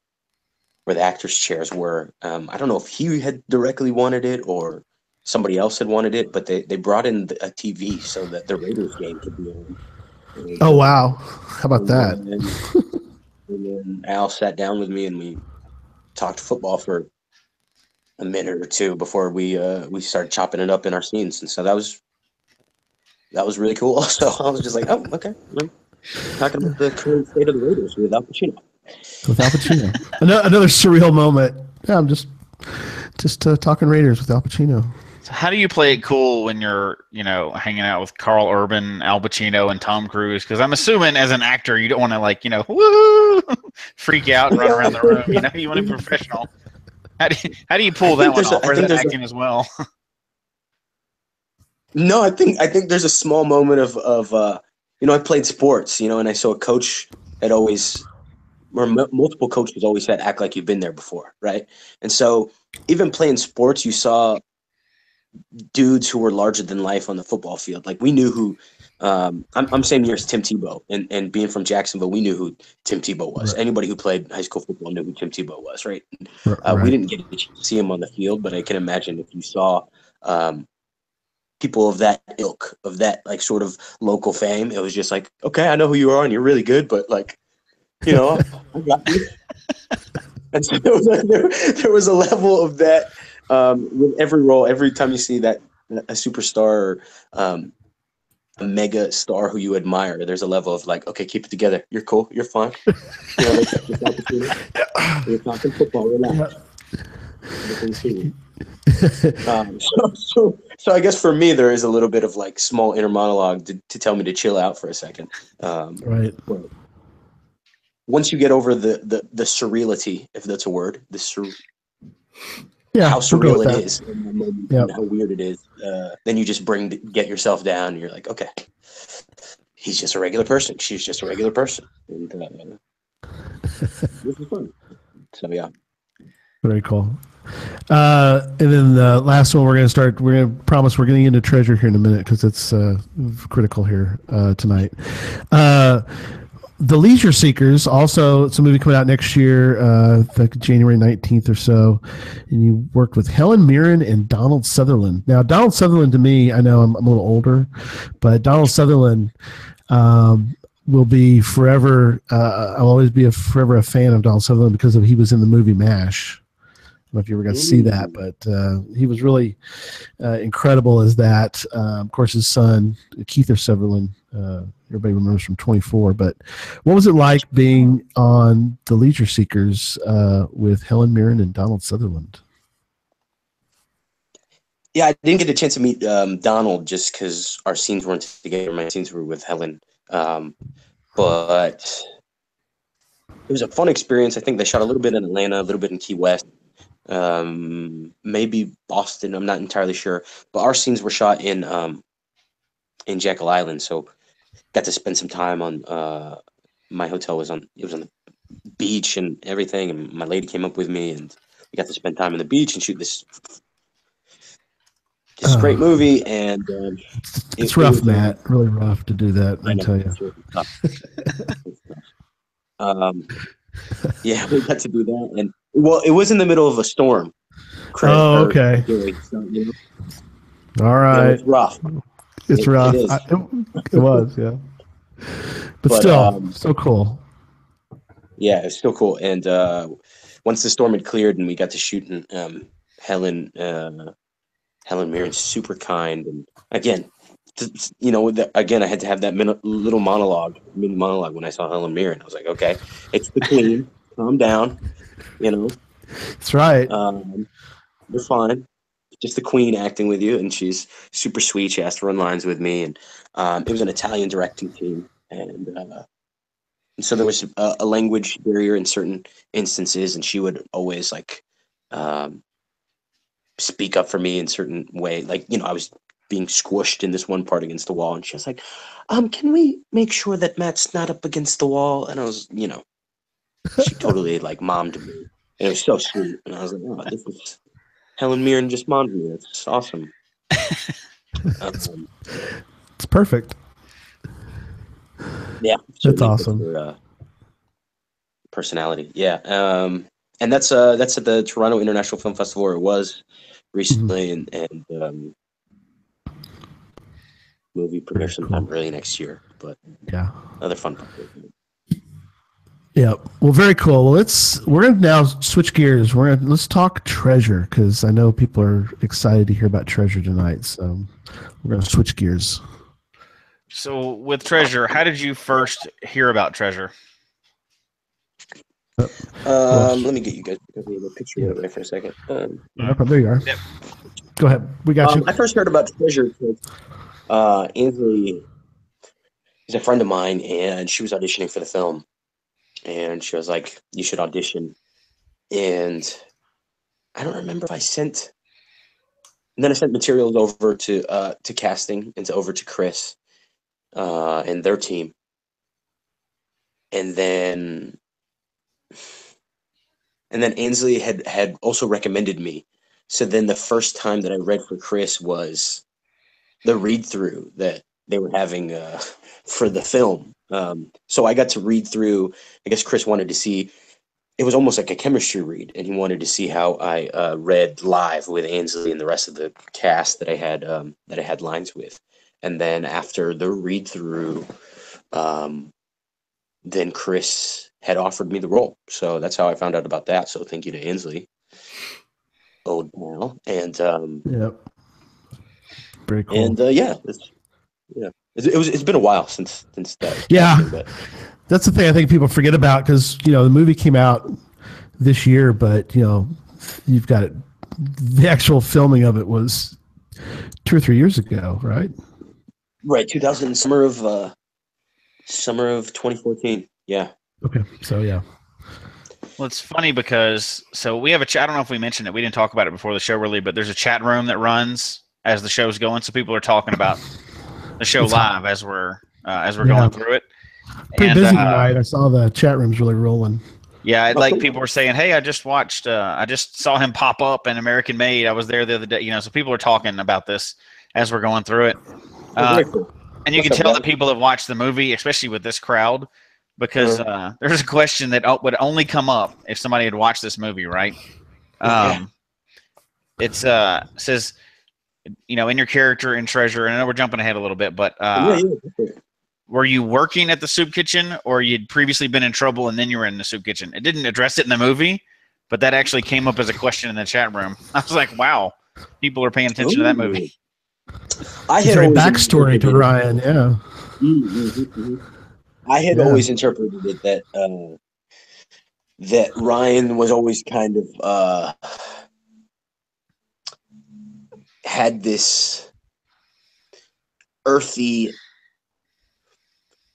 where the actors' chairs were. I don't know if he had directly wanted it or somebody else had wanted it, but they brought in a TV so that the Raiders game could be on. And, oh wow! How about that? And then Al sat down with me, and we talked football for a minute or two before we started chopping it up in our scenes. And so that was that was really cool. So I was just like, oh, okay. I'm talking about the current state of the Raiders with Al Pacino. With Al Pacino. Another surreal moment. Yeah, I'm just talking Raiders with Al Pacino. So how do you play it cool when you're, hanging out with Carl Urban, Al Pacino, and Tom Cruise? Because I'm assuming as an actor, you don't want to woo, freak out and run around the room. You want to be professional. How do you pull that one off? Or is it acting as well? No, I think there's a small moment of I played sports, and I saw a coach had always, or multiple coaches always said, act like you've been there before, right? And so even playing sports, you saw dudes who were larger than life on the football field. Like we knew who, I'm same year as Tim Tebow, and being from Jacksonville, we knew who Tim Tebow was. Right. Anybody who played high school football knew who Tim Tebow was, right? Right. We didn't get to see him on the field, but I can imagine if you saw people of that ilk, of that sort of local fame, it was just like, okay, I know who you are and you're really good, but I got you. And so there was a level of that with every role. Every time you see that a superstar or a mega star who you admire, there's a level of okay, keep it together. You're cool. You're fine. You're talking football. Relax. So I guess for me there is a little bit of small inner monologue to tell me to chill out for a second. Right. Once you get over the surreality, if that's a word, how surreal it is, and how weird it is, then you just get yourself down. And you're like, okay, he's just a regular person. She's just a regular person, and this is fun. So yeah, very cool. And then the last one we're going to promise we're getting into treasure here in a minute because it's critical here tonight. The Leisure Seekers, also, it's a movie coming out next year, January 19th or so. And you worked with Helen Mirren and Donald Sutherland. Now, Donald Sutherland, to me, I know I'm a little older, but Donald Sutherland will be forever, I'll always be forever a fan of Donald Sutherland because he was in the movie MASH. I don't know if you ever got to see that, but he was really incredible as that. Of course, his son, Keith Sutherland, everybody remembers from 24. But what was it like being on The Leisure Seekers with Helen Mirren and Donald Sutherland? Yeah, I didn't get a chance to meet Donald just because our scenes weren't together. My scenes were with Helen. But it was a fun experience. I think they shot a little bit in Atlanta, a little bit in Key West. Maybe Boston, I'm not entirely sure, but our scenes were shot in Jekyll Island, so got to spend some time on my hotel was on the beach and everything, and my lady came up with me and we got to spend time on the beach and shoot this great movie. And it's rough, Matt, really rough to do that, I tell you. Yeah, we got to do that, and it was in the middle of a storm. Okay. All right. It's rough. It's rough. It was, yeah. But still, so cool. Yeah, it's still cool. And once the storm had cleared and we got to shoot, and Helen Mirren's super kind, and again, again, I had to have that mini monologue when I saw Helen Mirren. I was like, okay, it's the queen. Calm down. That's right. You're fine. Just the queen acting with you, and she's super sweet. She has to run lines with me, and it was an Italian directing team, and so there was a language barrier in certain instances, and she would always speak up for me in certain way. I was being squished in this one part against the wall, and she was like, can we make sure that Matt's not up against the wall? And I was, she totally mommed me. And it was so sweet. And I was like, oh, this is Helen Mirren just mommed me. It's awesome. It's perfect. Yeah. That's awesome. Her, personality. Yeah. And that's at the Toronto International Film Festival, or it was recently, and movie premiere sometime early next year. But yeah, another fun part. Yeah, well, very cool. Well, we're gonna now switch gears. Let's talk treasure, because I know people are excited to hear about treasure tonight. So we're gonna switch gears. So with Treasure, how did you first hear about Treasure? Let me get you guys the picture of it for a second. There you are. Yep. Go ahead. We got you. I first heard about Treasure because Antley is a friend of mine, and she was auditioning for the film, and she was like, "You should audition." And I don't remember if I sent. And then I sent materials over to casting and over to Chris and their team. And then Ainsley had also recommended me. So then the first time that I read for Chris was the read through that they were having for the film. So I got to read through. I guess Chris wanted to see. It was almost like a chemistry read, and he wanted to see how I read live with Ainsley and the rest of the cast that I had lines with. And then after the read through, then Chris had offered me the role. So that's how I found out about that. So thank you to Ainsley. Old pal. And Yep. Very cool. And it's been a while since that. Yeah. Casting, but. That's the thing I think people forget about because, the movie came out this year, but, you've got it. The actual filming of it was 2 or 3 years ago, right? Right. Summer of 2014. Yeah. Okay. So, yeah. Well, it's funny because we have a chat. I don't know if we mentioned it. We didn't talk about it before the show really, but there's a chat room that runs as the show's going. So people are talking about the show live as we're going through it. Pretty busy tonight. I saw the chat rooms really rolling. Yeah, like people were saying, "Hey, I just saw him pop up in American Made. I was there the other day." So people are talking about this as we're going through it. And you can tell that people have watched the movie, especially with this crowd, because there's a question that would only come up if somebody had watched this movie, right? It says, in your character in Treasure, and I know we're jumping ahead a little bit, but were you working at the soup kitchen, or you'd previously been in trouble and then you were in the soup kitchen? It didn't address it in the movie, but that actually came up as a question in the chat room. I was like, wow, people are paying attention to that movie. I had a backstory to Ryan, yeah. I had always interpreted it that Ryan was always kind of had this earthy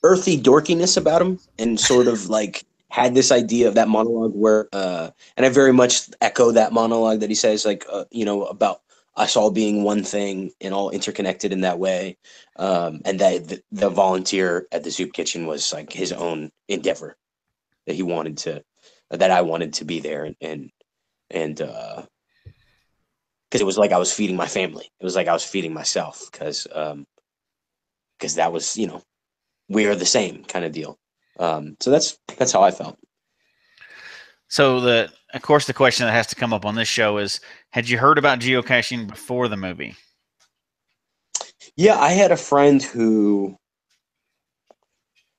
dorkiness about him, and sort of like had this idea of that monologue where and I very much echo that monologue that he says, like about us all being one thing and all interconnected in that way, and that the volunteer at the soup kitchen was like his own endeavor, that he wanted to, that I wanted to be there, and because it was like I was feeding my family. It was like I was feeding myself, because that was, we are the same kind of deal. So that's how I felt. So of course the question that has to come up on this show is, had you heard about geocaching before the movie? Yeah, I had a friend who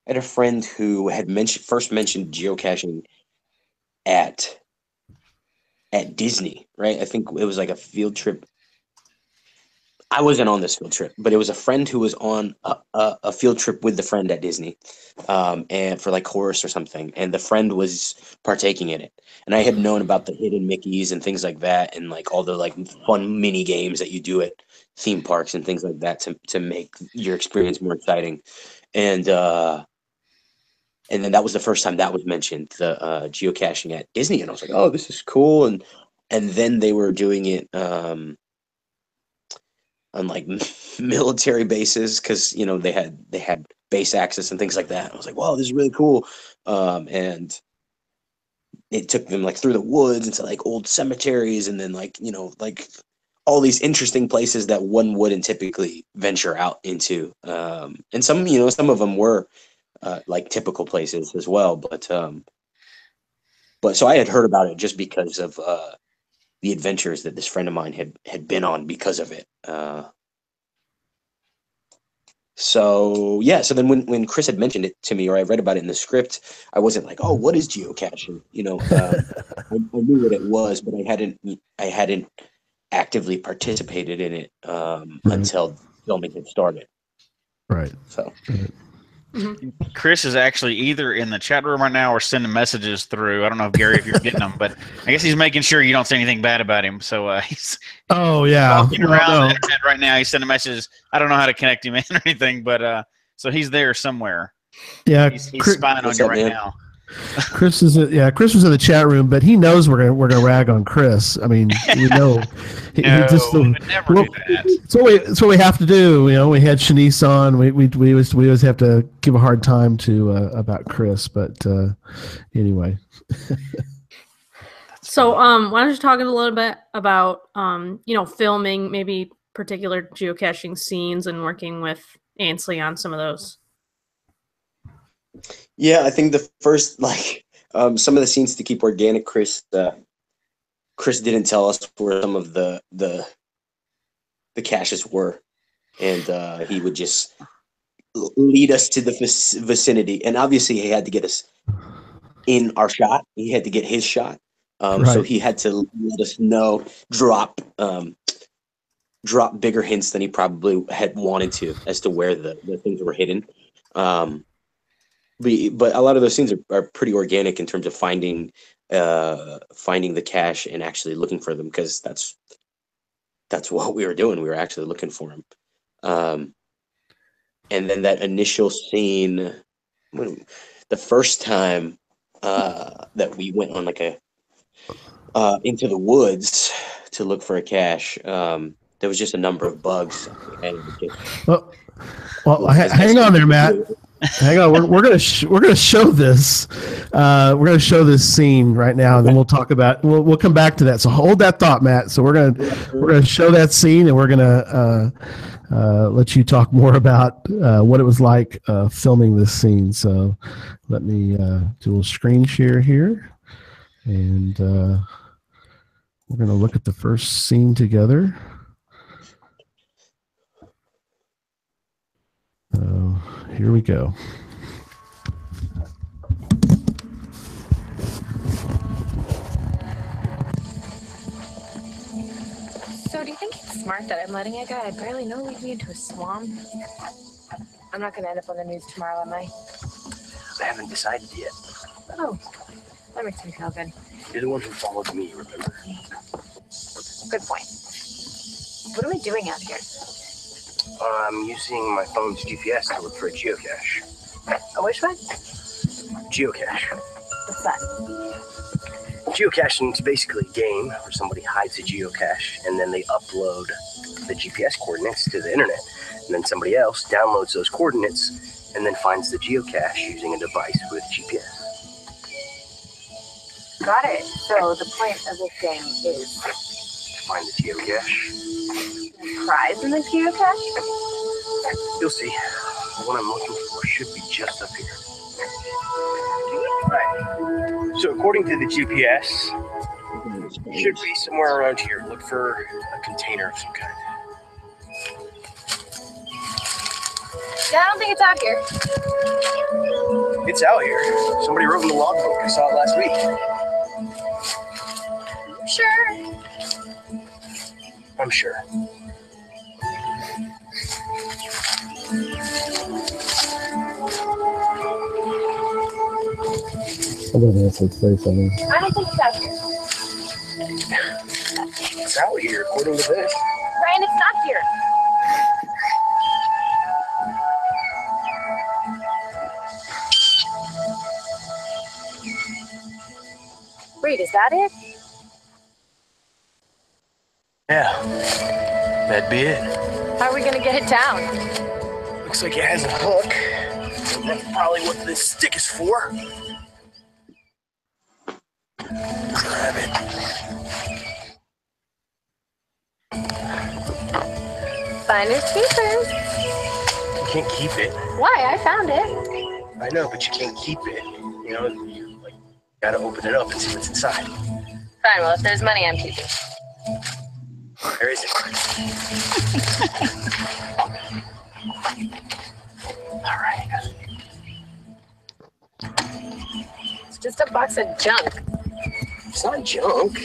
had first mentioned geocaching at Disney, right? I think it was like a field trip. I wasn't on this field trip, but it was a friend who was on a field trip with the friend at Disney, and for like Horse or something, and the friend was partaking in it. And I had known about the hidden Mickeys and things like that, and like all the like fun mini games that you do at theme parks and things like that to make your experience more exciting. And then that was the first time that was mentioned, the geocaching at Disney, and I was like, oh, this is cool. And then they were doing it on like military bases, because they had base access and things like that. I was like, wow, this is really cool. And it took them like through the woods into like old cemeteries, and then like like all these interesting places that one wouldn't typically venture out into. And some of them were like typical places as well, but so I had heard about it just because of the adventures that this friend of mine had been on because of it. So then when Chris had mentioned it to me, or I read about it in the script, I wasn't like, oh, what is geocaching? I knew what it was, but I hadn't actively participated in it until filming had started. Right. So. Chris is actually either in the chat room right now or sending messages through. I don't know if Gary, if you're getting them, but I guess he's making sure you don't say anything bad about him. So he's walking around the internet right now. He's sending messages. I don't know how to connect him in or anything, but so he's there somewhere. Yeah, he's spying on you right now. Chris is Chris was in the chat room, but he knows we're gonna rag on Chris. I mean, we know. We would never do that. It's what we have to do. You know, we had Shanice on. We always have to give a hard time to about Chris, but anyway. So, why don't you talk a little bit about filming maybe particular geocaching scenes and working with Antley on some of those. Yeah, I think the first, some of the scenes to keep organic, Chris didn't tell us where some of the caches were, and he would just lead us to the vicinity. And obviously, he had to get us in our shot. He had to get his shot, so he had to let us know, drop bigger hints than he probably had wanted to as to where the things were hidden. But a lot of those scenes are pretty organic in terms of finding the cache and actually looking for them, because that's what we were doing. We were actually looking for them. And then that initial scene, the first time that we went on into the woods to look for a cache, there was just a number of bugs. Well, hang on there, Matt. Hang on, we're gonna show this. We're gonna show this scene right now, and then we'll talk about. We'll come back to that. So hold that thought, Matt. So we're gonna show that scene, and we're gonna let you talk more about what it was like filming this scene. So let me do a little screen share here, and we're gonna look at the first scene together. Here we go. So do you think it's smart that I'm letting a guy I barely know lead me into a swamp? I'm not going to end up on the news tomorrow, am I? I haven't decided yet. Oh, that makes me feel good. You're the one who followed me, remember? Good point. What are we doing out here? I'm using my phone's GPS to look for a geocache. A which one? Geocache. What's that? Geocaching is basically a game where somebody hides a geocache and then they upload the GPS coordinates to the internet. And then somebody else downloads those coordinates and then finds the geocache using a device with GPS. Got it. So the point of this game is to find the geocache. Prize in the geocache? You'll see. The one I'm looking for should be just up here. Right. So according to the GPS, it should be somewhere around here. Look for a container of some kind. Yeah, I don't think it's out here. It's out here. Somebody wrote in the logbook. I saw it last week. Sure. I'm sure. I don't know if it's say something. I don't think it's out here. It's out here, according to this. Ryan, it's not here. Wait, is that it? Yeah, that'd be it. How are we gonna get it down? Looks like it has a hook. That's probably what this stick is for. Grab it. Finders keepers. You can't keep it. Why? I found it. I know, but you can't keep it. You know, you gotta open it up and see what's inside. Fine, well, if there's money, I'm keeping. There isn't. All right. It's just a box of junk. It's not junk.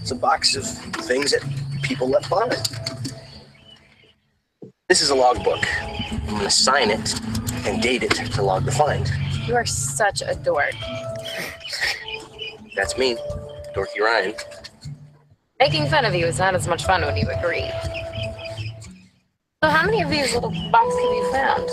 It's a box of things that people left behind. This is a logbook. I'm going to sign it and date it to log the find. You are such a dork. That's me, Dorky Ryan. Making fun of you is not as much fun when you agree. So how many of these little boxes have you found?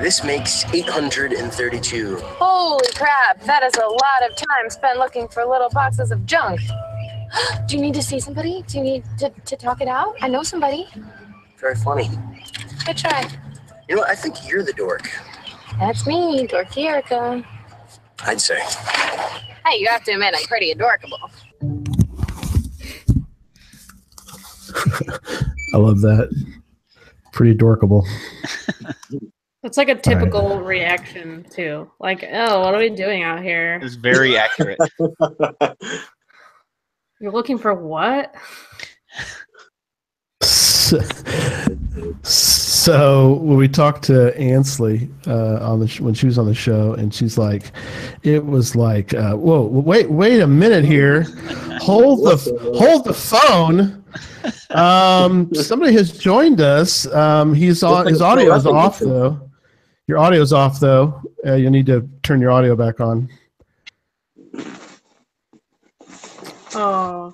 This makes 832. Holy crap, that is a lot of time spent looking for little boxes of junk. Do you need to see somebody? Do you need to talk it out? I know somebody. Very funny. Good try. You know what? I think you're the dork. That's me, Dorky Erica. I'd say. Hey, you have to admit, I'm pretty adorable. I love that. Pretty adorable. It's like a typical reaction too. Like, oh, what are we doing out here? It's very accurate. You're looking for what? So when we talked to Antley when she was on the show, and she's like, it was like, whoa, wait a minute here, hold the phone. Somebody has joined us. His audio is off though. Your audio is off though. You need to turn your audio back on. Oh.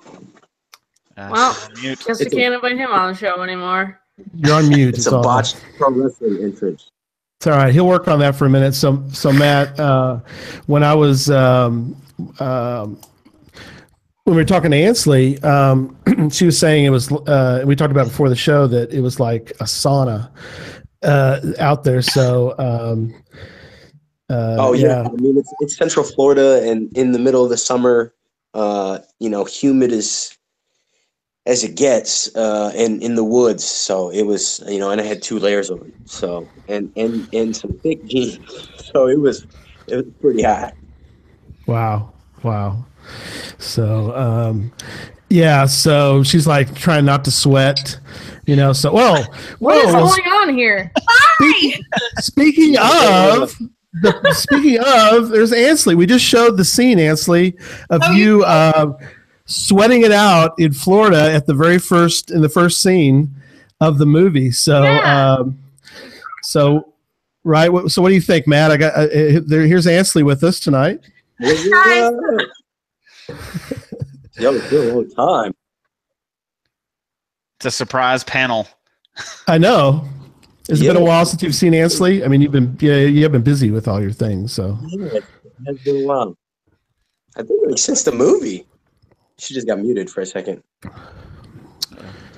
Well, guess we can't invite him on the show anymore. You're on mute. It's a botched pro wrestling entrance. It's all right. He'll work on that for a minute. So Matt, when I was when we were talking to Antley, she was saying it was. We talked about before the show that it was like a sauna out there. So. Yeah. I mean, it's Central Florida, and in the middle of the summer, humid as it gets, and in the woods. So it was, and I had 2 layers of it. So and some thick jeans. So it was pretty hot. Wow. So so she's like trying not to sweat, So what is going on here? Speaking of. Speaking of, there's Antley. We just showed the scene, Antley, of you sweating it out in Florida in the first scene of the movie. So, right. So, what do you think, Matt? I got here's Antley with us tonight. Hi. It's been a long time. It's a surprise panel. I know. It's been a while since you've seen Antley. I mean, you have been busy with all your things, so. Yeah, it has been a while. I think since the movie. She just got muted for a second.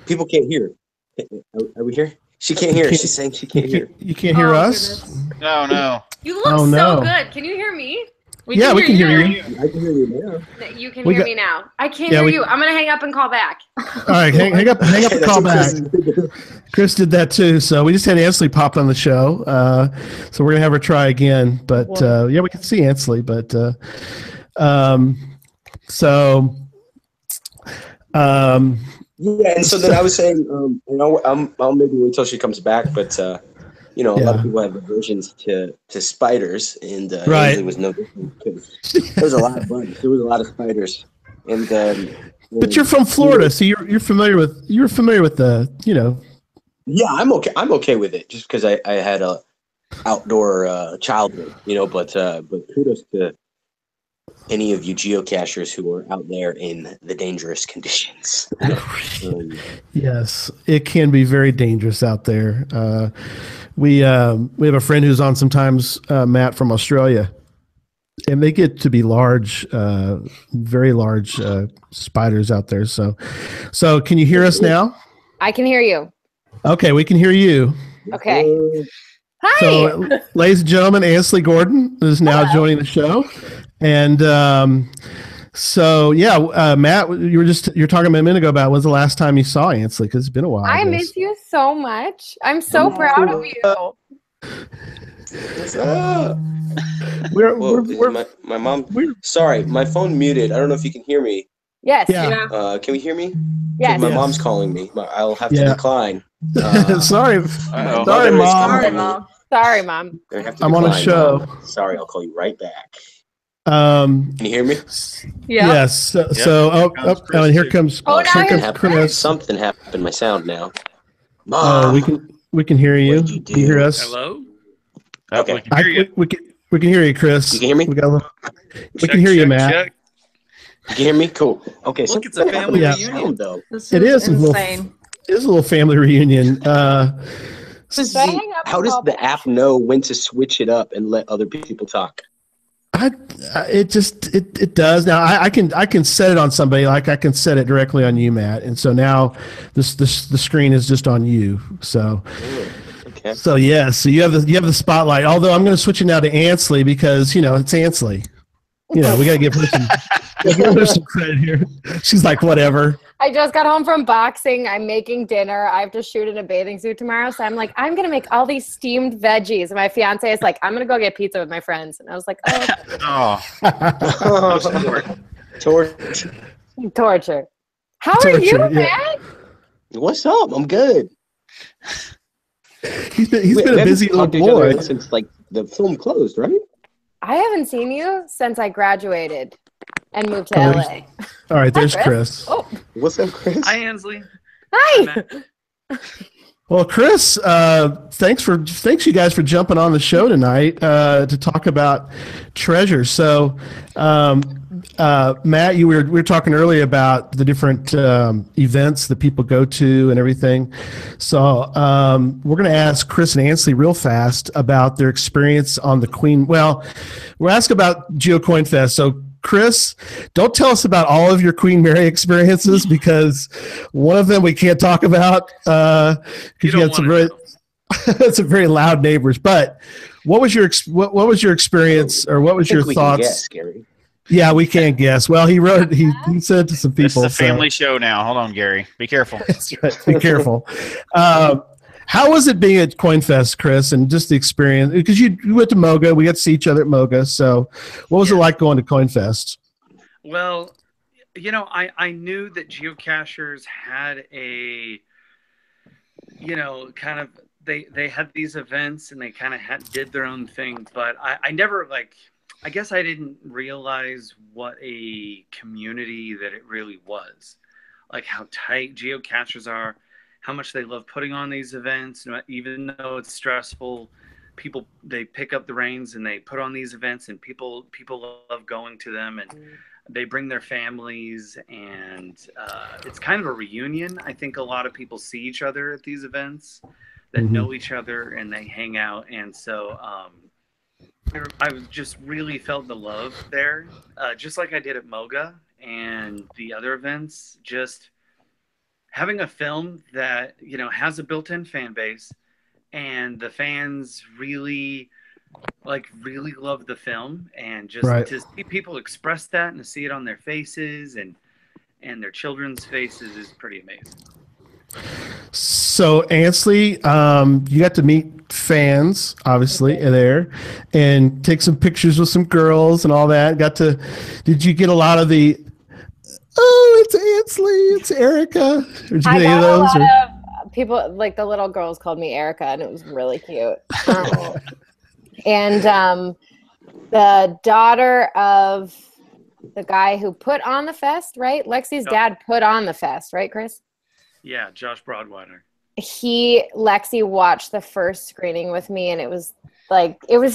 People can't hear. Are we here? She can't hear. She's saying she can't hear. You can't hear us? Goodness. No. You look so good. Can you hear me? We can hear you. I can hear you now. You can hear me now. I can't hear you. I'm going to hang up and call back. All right, hang up and call back. Chris did that too. So we just had Antley popped on the show. So we're going to have her try again. But we can see Antley. But and so then I was saying, I'll maybe wait till she comes back, but a lot of people have aversions to spiders, and right. It was no different because there was a lot of bugs. There was a lot of spiders, and but you're from Florida, so you're familiar with the Yeah, I'm okay with it just because I had a outdoor childhood, but kudos to any of you geocachers who are out there in the dangerous conditions. Yes, it can be very dangerous out there. We have a friend who's on sometimes, Matt, from Australia, and they get to be large, very large spiders out there. So can you hear us now? I can hear you. Okay, we can hear you. Okay. Hi. So, ladies and gentlemen, Antley Gordon is now joining the show. And Matt, you're talking a minute ago about when's the last time you saw Antley, because it's been a while. I miss you so much. I'm so proud of you. My mom. Sorry, my phone muted. I don't know if you can hear me. Yes. Yeah. Can we hear me? Yes. My mom's calling me. I'll have to decline. Sorry. Sorry, Mom. Sorry, Mom. I'm on a show. Sorry, I'll call you right back. Can you hear me? Yeah. Yes. And here comes Chris. Something happened to my sound now. Oh, we can hear you. What'd you Can you hear us? Hello? Okay. We can hear you, Chris. You can hear me? We can hear you, Matt. You can hear me? Cool. Okay. Look, it's a family reunion. Though. It is insane. It is a little family reunion. How does the app know when to switch it up and let other people talk? It does. Now I can set it on somebody, like I can set it directly on you, Matt. And so now the screen is just on you. So okay. So yeah, so you have the spotlight. Although I'm going to switch it now to Antley because it's Antley. We got to give her some credit here. She's like, whatever. I just got home from boxing. I'm making dinner. I have to shoot in a bathing suit tomorrow. So I'm like, I'm going to make all these steamed veggies. And my fiance is like, I'm going to go get pizza with my friends. And I was like, Torture. How are you, Matt? What's up? I'm good. He's been a busy little boy since like the film closed, right? I haven't seen you since I graduated and moved to LA. All right, there's Chris. Oh. What's up, Chris? Hi, Ansley. Hi. Well, Chris, thanks you guys for jumping on the show tonight to talk about treasure. So, Matt, we were talking earlier about the different events that people go to and everything. So we're going to ask Chris and Ansley real fast about their experience on the Queen. Well, we're asking about GeoCoin Fest. So Chris, don't tell us about all of your Queen Mary experiences because one of them we can't talk about because you had some very loud neighbors. But what was your experience or what was your thoughts? Guess, Gary. Yeah, we can't guess. Well, he said to some people. This is a family show now. Hold on, Gary. Be careful. That's right. Be careful. How was it being at CoinFest, Chris, and just the experience? Because you went to Moga. We got to see each other at Moga. So what was it like going to CoinFest? Well, I knew that geocachers had a, kind of, they had these events and they kind of did their own thing. But I never, I guess I didn't realize what a community that it really was. Like how tight geocachers are. How much they love putting on these events, even though it's stressful. People, they pick up the reins and they put on these events, and people love going to them, and they bring their families, and it's kind of a reunion. I think a lot of people see each other at these events that know each other, and they hang out, and so I just really felt the love there, just like I did at Moga and the other events. Just having a film that, has a built-in fan base, and the fans really love the film, and just to see people express that and to see it on their faces and their children's faces is pretty amazing. So, Ansley, you got to meet fans, obviously, there, and take some pictures with some girls and all that. Did you get a lot of the, oh, it's Ansley, it's Erica? Did you get any of those? A lot of people, like the little girls called me Erica, and it was really cute. And the daughter of the guy who put on the fest, right? Lexi's dad put on the fest, right, Chris? Yeah, Josh Broadwater. Lexi watched the first screening with me, and it was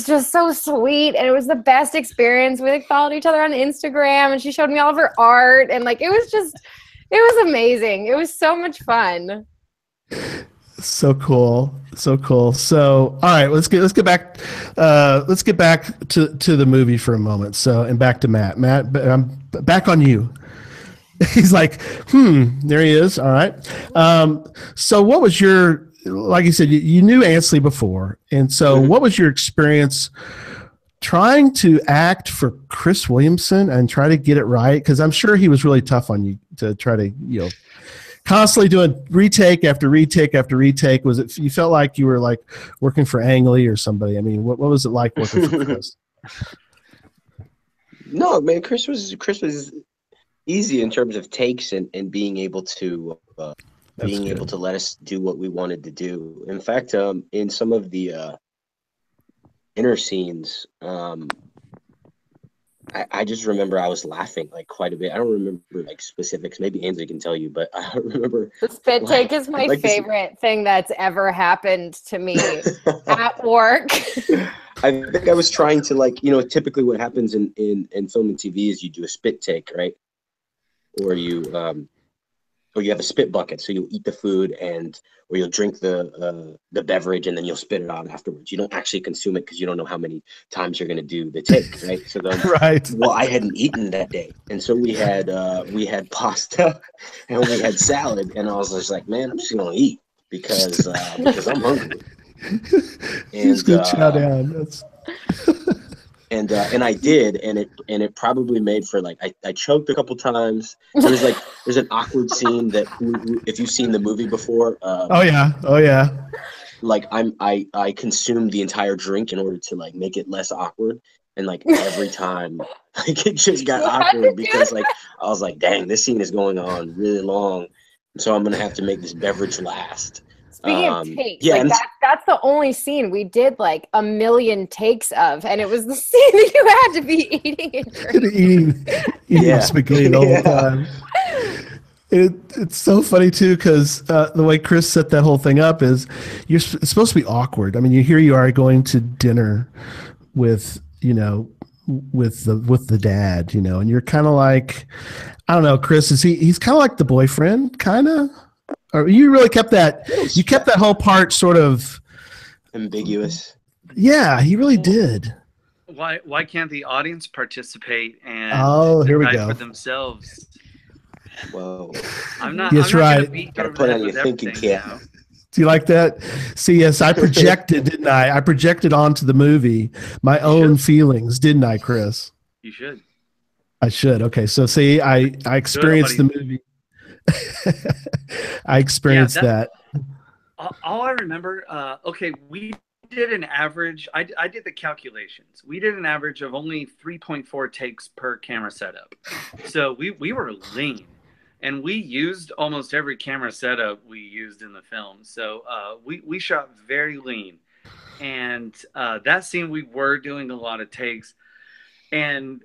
just so sweet, and it was the best experience. We followed each other on Instagram, and she showed me all of her art, and it was amazing. It was so much fun. So cool. So, all right, let's get back to the movie for a moment. So, and back to Matt. Matt, I'm back on you. He's like, there he is. All right. So what was like you said, you knew Ansley before. And so what was your experience trying to act for Chris Williamson and try to get it right? Because I'm sure he was really tough on you to try to, constantly doing retake after retake after retake. Was it, you felt like you were like working for Antley or somebody? I mean, what was it like working for Chris? No, man, Chris was easy in terms of takes and being able to let us do what we wanted to do. In fact, in some of the inner scenes, I just remember I was laughing like quite a bit. I don't remember like specifics. Maybe Ansley can tell you, but I remember The spit take is my favorite thing that's ever happened to me at work. I think I was trying to, like, you know, typically what happens in film and TV is you do a spit take, right? Or you have a spit bucket, so you'll eat the food or you'll drink the beverage and then you'll spit it out afterwards. You don't actually consume it because you don't know how many times you're going to do the take, right? So then, right. Well, I hadn't eaten that day, and so we had pasta and we had salad, and I was just like, man, I'm just going to eat because I'm hungry. He's gonna chow down. That's and I did, and it probably made for, like, I choked a couple times. There's an awkward scene that if you've seen the movie before. Oh yeah. Like I consumed the entire drink in order to, like, make it less awkward, and like every time like it just got awkward because, like, I was like, dang, this scene is going on really long, so I'm gonna have to make this beverage last. Speaking of takes, that's the only scene we did like a million takes of, and it was the scene that you had to be eating and drinking. eating spaghetti the whole time. It's so funny too, because the way Chris set that whole thing up is it's supposed to be awkward. I mean, here you are going to dinner with the dad, and you're kind of like, I don't know, Chris, he's kind of like the boyfriend, kind of. Or you really kept that whole part sort of ambiguous. Yeah, he really did. Why can't the audience participate and here we decide go for themselves? Whoa. I'm not. Yes, I'm not right. gonna beat Gotta put on your thinking cap. Do you like that? See, yes, I projected, didn't I? I projected onto the movie my own feelings, didn't I, Chris? You should. I should. Okay, so see, I experienced the movie. I experienced that. All I remember, we did an average. I did the calculations. We did an average of only 3.4 takes per camera setup. So we were lean, and we used almost every camera setup we used in the film. So we shot very lean, and that scene we were doing a lot of takes, and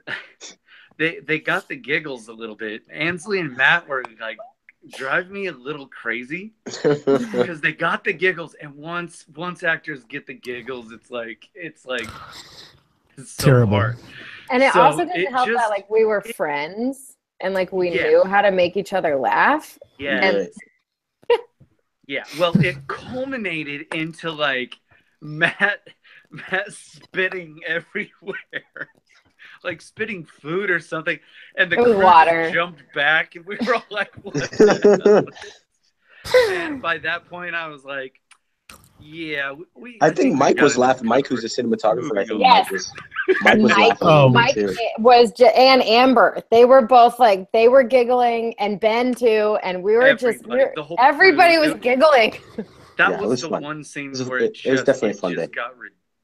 they got the giggles a little bit. Ansley and Matt were like, drive me a little crazy because they got the giggles, and once actors get the giggles, it's so terrible. hard. And it also didn't help that like we were friends and like we knew how to make each other laugh. Yeah. Yeah. Well, it culminated into like Matt spitting everywhere. Like spitting food or something, and the crew water jumped back, and we were all like, "What the hell?" And by that point, I was like, "Yeah, I think Mike was laughing. Mike, who's a cinematographer, I think Mike was Mike laughing. Mike was and Amber. They were both like they were giggling, and Ben too, and we were everybody was giggling. That was the one scene where it was definitely a fun day. Got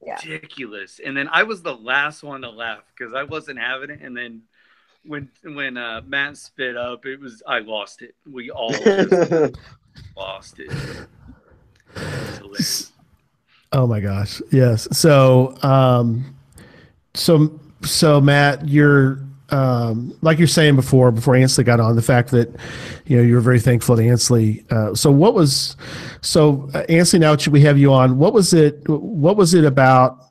ridiculous, and then I was the last one to laugh because I wasn't having it, and then when Matt spit up, I lost it. We all just lost it. It's hilarious. Oh my gosh, yes. So so Matt, you're like you're saying before Ansley got on, the fact that you were very thankful to Ansley. Ansley, now should we have you on? What was it about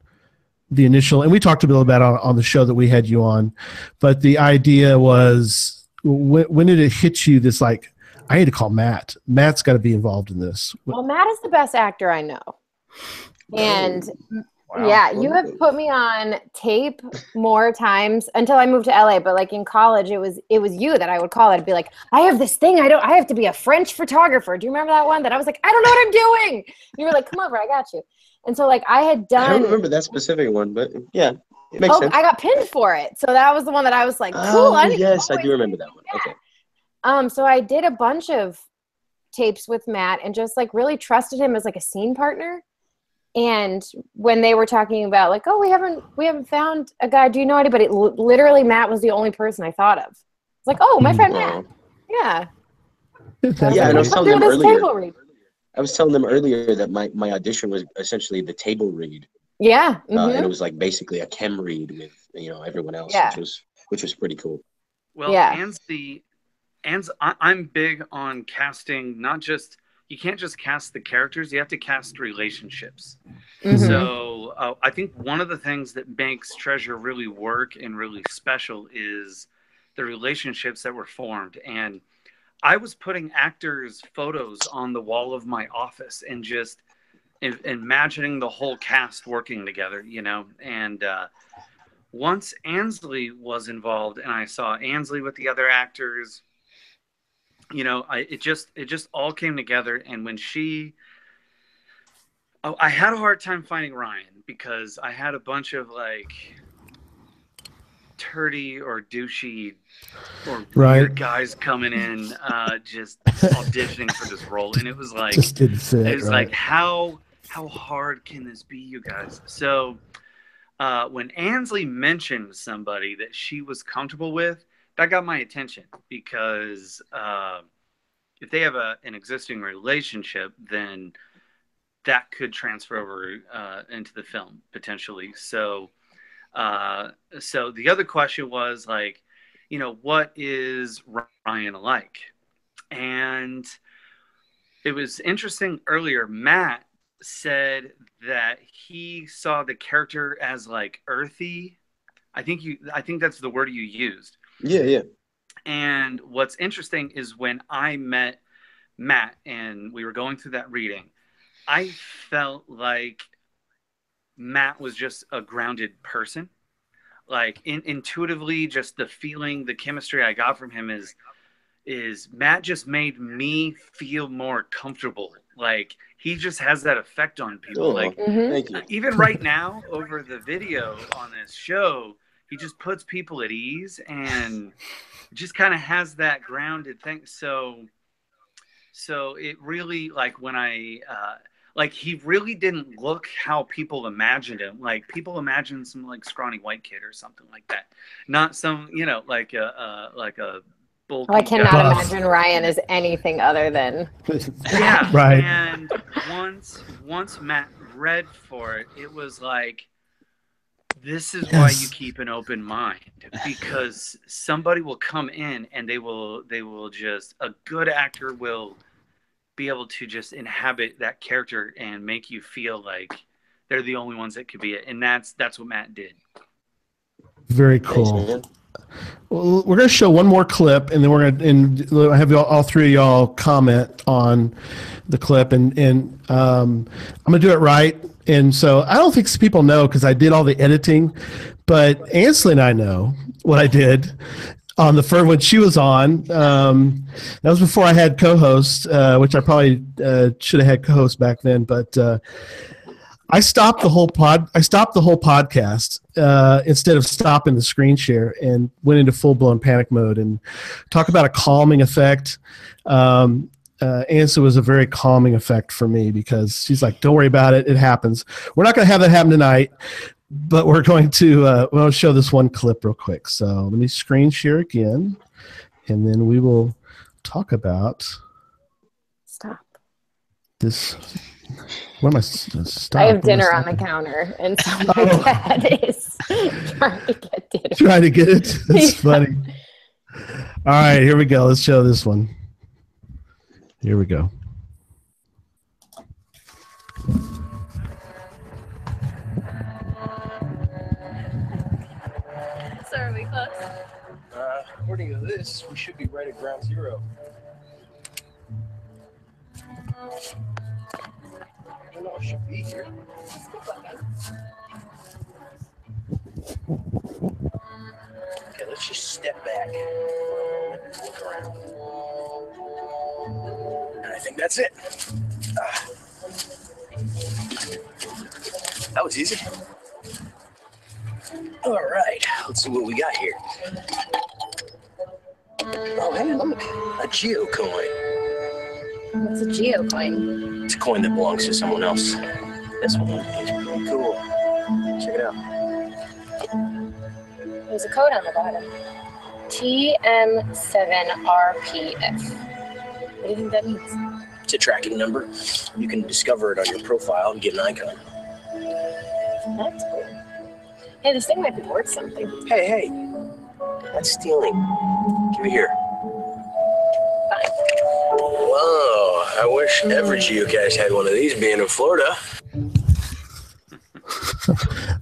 the initial? And we talked a little about on the show that we had you on, but the idea was when did it hit you? This like I need to call Matt. Matt's got to be involved in this. Well, Matt is the best actor I know, and. Wow. Yeah, you have put me on tape more times until I moved to LA. But like in college, it was you that I would call. I'd be like, I have this thing. I have to be a French photographer. Do you remember that one? That I was like, I don't know what I'm doing. And you were like, come over, I got you. And so like I had done. I don't remember that specific one, but yeah, it makes sense. I got pinned for it, so that was the one that I was like, cool. Oh, yes, I do remember that one. Okay. So I did a bunch of tapes with Matt and just like really trusted him as like a scene partner. And when they were talking about like, oh, we haven't found a guy. Do you know anybody? Literally, Matt was the only person I thought of. It's like, oh, my friend Matt. Yeah. Yeah, and I was telling them earlier. I was telling them earlier that my audition was essentially the table read. Yeah. And it was like basically a chem read everyone else, Yeah. which was pretty cool. Well, Yeah. I'm big on casting, you can't just cast the characters, you have to cast relationships. Mhm. So I think one of the things that makes Treasure really work and really special is the relationships that were formed. And I was putting actors' photos on the wall of my office and just imagining the whole cast working together, and once Antley was involved and I saw Antley with the other actors, it just all came together. And when I had a hard time finding Ryan because I had a bunch of turdy or douchey or weird guys coming in, just auditioning for this role, and it was like, just didn't fit, it was right? like, how hard can this be, you guys? So when Antley mentioned somebody that she was comfortable with, that got my attention because if they have an existing relationship, then that could transfer over into the film potentially. So the other question was what is Ryan like? And it was interesting earlier. Matt said that he saw the character as earthy. I think that's the word you used. Yeah. And what's interesting is when I met Matt and we were going through that reading, I felt like Matt was just a grounded person. Intuitively, just the feeling, the chemistry I got from him is Matt just made me feel more comfortable. He just has that effect on people. Thank you. Even right now over the video on this show, he just puts people at ease and just kind of has that grounded thing. So it really, when I he really didn't look how people imagined him. People imagined some scrawny white kid or something like that, not some like a bulky I cannot guy. imagine Ryan as anything other than Yeah, right. And once Matt read for it, it was like, this is why you keep an open mind, because somebody will come in and they will just, a good actor will be able to just inhabit that character and make you feel like they're the only ones that could be it. And that's what Matt did. Very cool. Thanks, well, we're going to show one more clip, and then we're going to have all three of y'all comment on the clip, and I'm going to do it right. And so I don't think people know because I did all the editing, but Antley and I know what I did on the first when she was on. That was before I had co-host, which I probably should have had co-host back then. But I stopped the whole podcast instead of stopping the screen share and went into full-blown panic mode and talk about a calming effect. Ansa was a very calming effect for me because she's like, don't worry about it. It happens. We're not going to have that happen tonight, but we're going to we'll show this one clip real quick. So let me screen share again, and then we will talk about this. What am I? Stop. I have dinner on the counter, and so my dad is trying to get dinner. Trying to get it? That's funny. All right, here we go. Let's show this one. Here we go. So are we close? According to this, we should be right at ground zero. I don't know, it should be here. Okay, let's just step back for a moment and look around. And I think that's it. That was easy. All right, let's see what we got here. Oh, hey, look, a geocoin. What's a geocoin? It's a coin that belongs to someone else. This one is pretty cool. Check it out. There's a code on the bottom. TM7RPF. What do you think that means? It's a tracking number. You can discover it on your profile and get an icon. That's cool. Hey, this thing might be worth something. Hey, that's stealing. Give it here. Whoa, I wish every geocache had one of these being in Florida.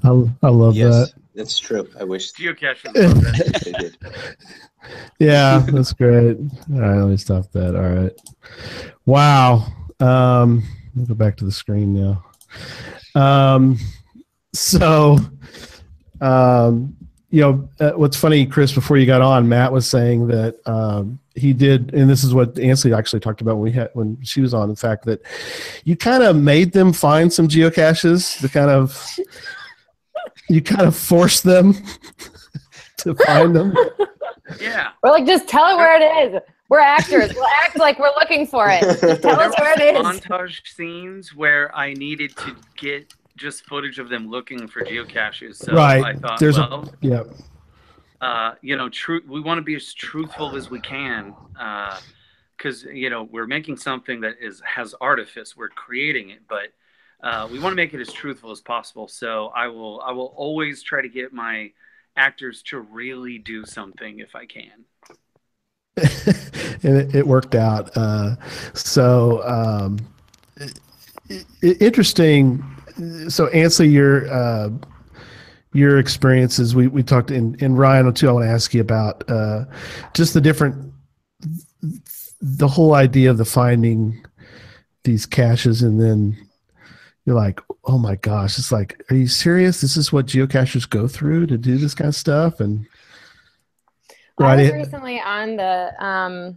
I love that. That's true. I wish Geocaching. they did. Yeah, that's great. All right, let me stop that. All right. Wow. Let me go back to the screen now. What's funny, Chris, before you got on, Matt was saying that he did, and this is what Antley actually talked about when she was on, the fact that you kind of made them find some geocaches, you kind of forced them to find them. Yeah. We're like, just tell it where it is. We're actors. We'll act like we're looking for it. Just tell us where it is. Montage scenes where I needed to get just footage of them looking for geocaches. So Right. I thought, we want to be as truthful as we can, because we're making something that has artifice. We're creating it, but we want to make it as truthful as possible. So I will always try to get my actors to really do something if I can. And it worked out. Interesting. So, Antley, your experiences, we talked, and Ryan, too, I want to ask you about just the whole idea of the finding these caches, and then you're like, oh my gosh, it's like, are you serious? This is what geocachers go through to do this kind of stuff? And I was recently on the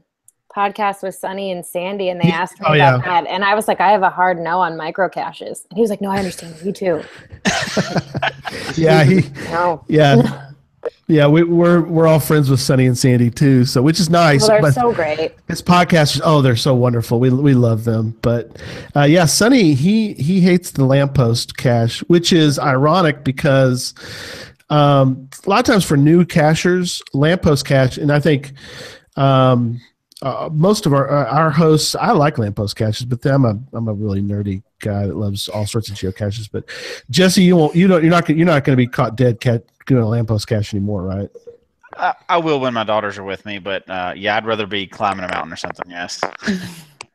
podcast with Sunny and Sandy, and they asked me about that, and I was like, I have a hard no on micro caches, and he was like, no, I understand, me too. We're all friends with Sunny and Sandy too, so which is nice. Well, they're so great. His podcasters, they're so wonderful. We love them. But Sunny, he hates the lamppost cache, which is ironic because a lot of times for new cachers, lamppost cache, and I think most of our hosts, I like lamppost caches, but I'm a really nerdy guy that loves all sorts of geocaches. But Jesse, you're not going to be caught dead doing a lamppost cache anymore, right? I will when my daughters are with me, but I'd rather be climbing a mountain or something. Yes.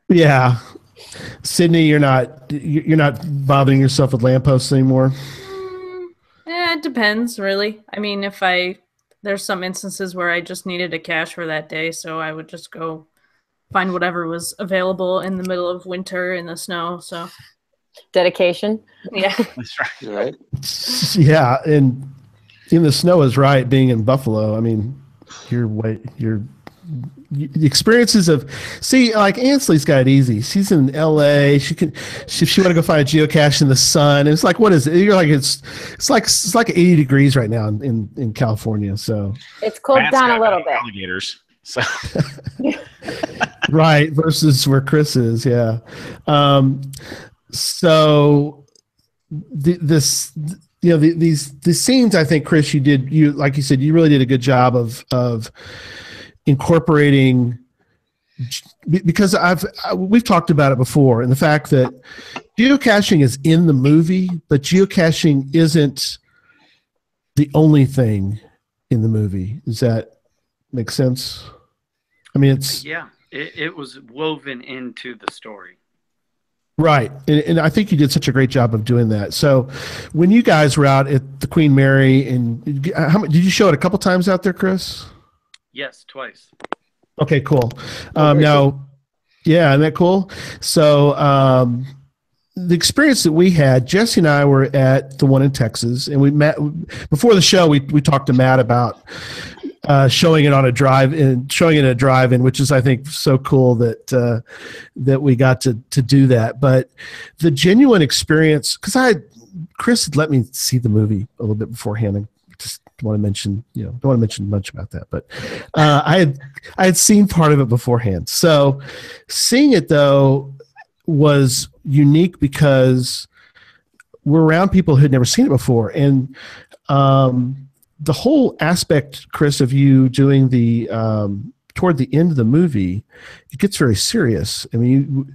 Yeah, Sydney, you're not bothering yourself with lampposts anymore. It depends, really. I mean, there's some instances where I just needed a cache for that day, so I would just go find whatever was available in the middle of winter in the snow. So dedication. Yeah. That's right. Yeah, and in the snow is right. Being in Buffalo, I mean, the experiences of like Antley's got it easy. She's in LA. If she want to go find a geocache in the sun, it's like, what is it? You're like, it's like 80 degrees right now in California. So it's cooled down a little bit. Alligators. So right, versus where Chris is. Yeah. So these scenes, I think, Chris, like you said, you really did a good job of incorporating, because we've talked about it before, and the fact that geocaching is in the movie, but geocaching isn't the only thing in the movie. Does that make sense? I mean, it was woven into the story. Right. And I think you did such a great job of doing that. So when you guys were out at the Queen Mary, and did you show it a couple times out there, Chris? Yes, twice. Okay, cool. Isn't that cool? So the experience that we had, Jesse and I were at the one in Texas, and we met before the show. We talked to Matt about showing it on a drive-in, which is, I think, so cool that we got to do that. But the genuine experience, because Chris had let me see the movie a little bit beforehand, and just don't want to mention much about that, but I had seen part of it beforehand. So seeing it though was unique because we're around people who'd never seen it before, and the whole aspect, Chris, of you doing the toward the end of the movie, it gets very serious. I mean,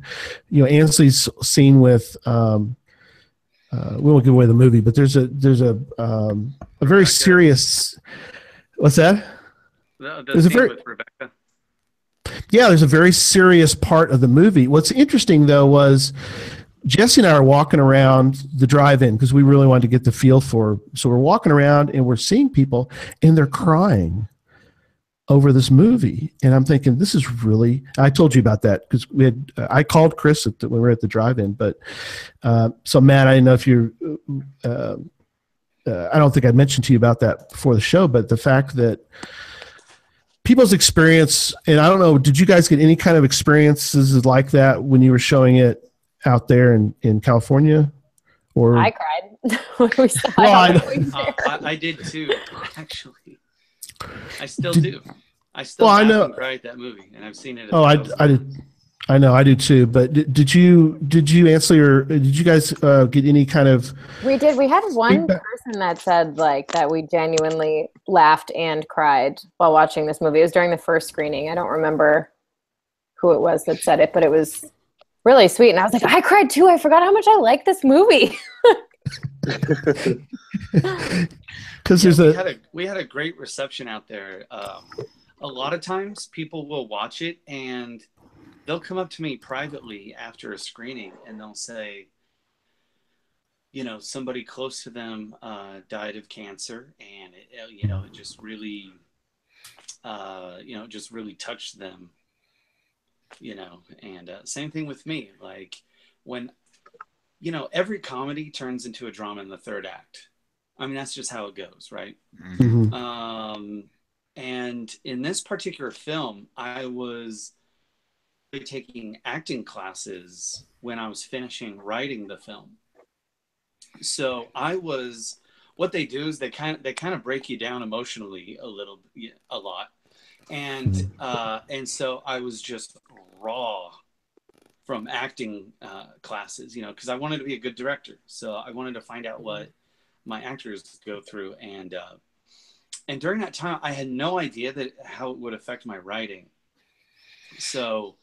Antley's scene with we won't give away the movie, but there's a a very serious. What's that? The scene with Rebecca. Yeah, there's a very serious part of the movie. What's interesting though was Jesse and I are walking around the drive-in because we really wanted to get the feel for. So we're walking around and we're seeing people and they're crying over this movie, and I'm thinking this is really. I told you about that because we had. I called Chris when we were at the drive-in, but so Matt, I didn't know if you. I don't think I mentioned to you about that before the show, but the fact that people's experience, and I don't know, did you guys get any kind of experiences like that when you were showing it out there in California? Or I cried when we saw I did too, actually. I still do. I still cry at that movie, and I've seen it. I did. I know, I do too. But did you Antley, or did you guys get any kind of? We did. We had one person that said like that we genuinely laughed and cried while watching this movie. It was during the first screening. I don't remember who it was that said it, but it was really sweet. And I was like, I cried too. I forgot how much I like this movie. Because we had a great reception out there. A lot of times people will watch it and they'll come up to me privately after a screening and they'll say, you know, somebody close to them died of cancer, and it just really just really touched them, and same thing with me. Like when, every comedy turns into a drama in the third act. I mean, that's just how it goes, right? Mm-hmm. And in this particular film, I was taking acting classes when I was finishing writing the film. So what they do is they kind of break you down emotionally a lot. And so I was just raw from acting classes, because I wanted to be a good director. So I wanted to find out what my actors go through. And during that time, I had no idea how it would affect my writing. So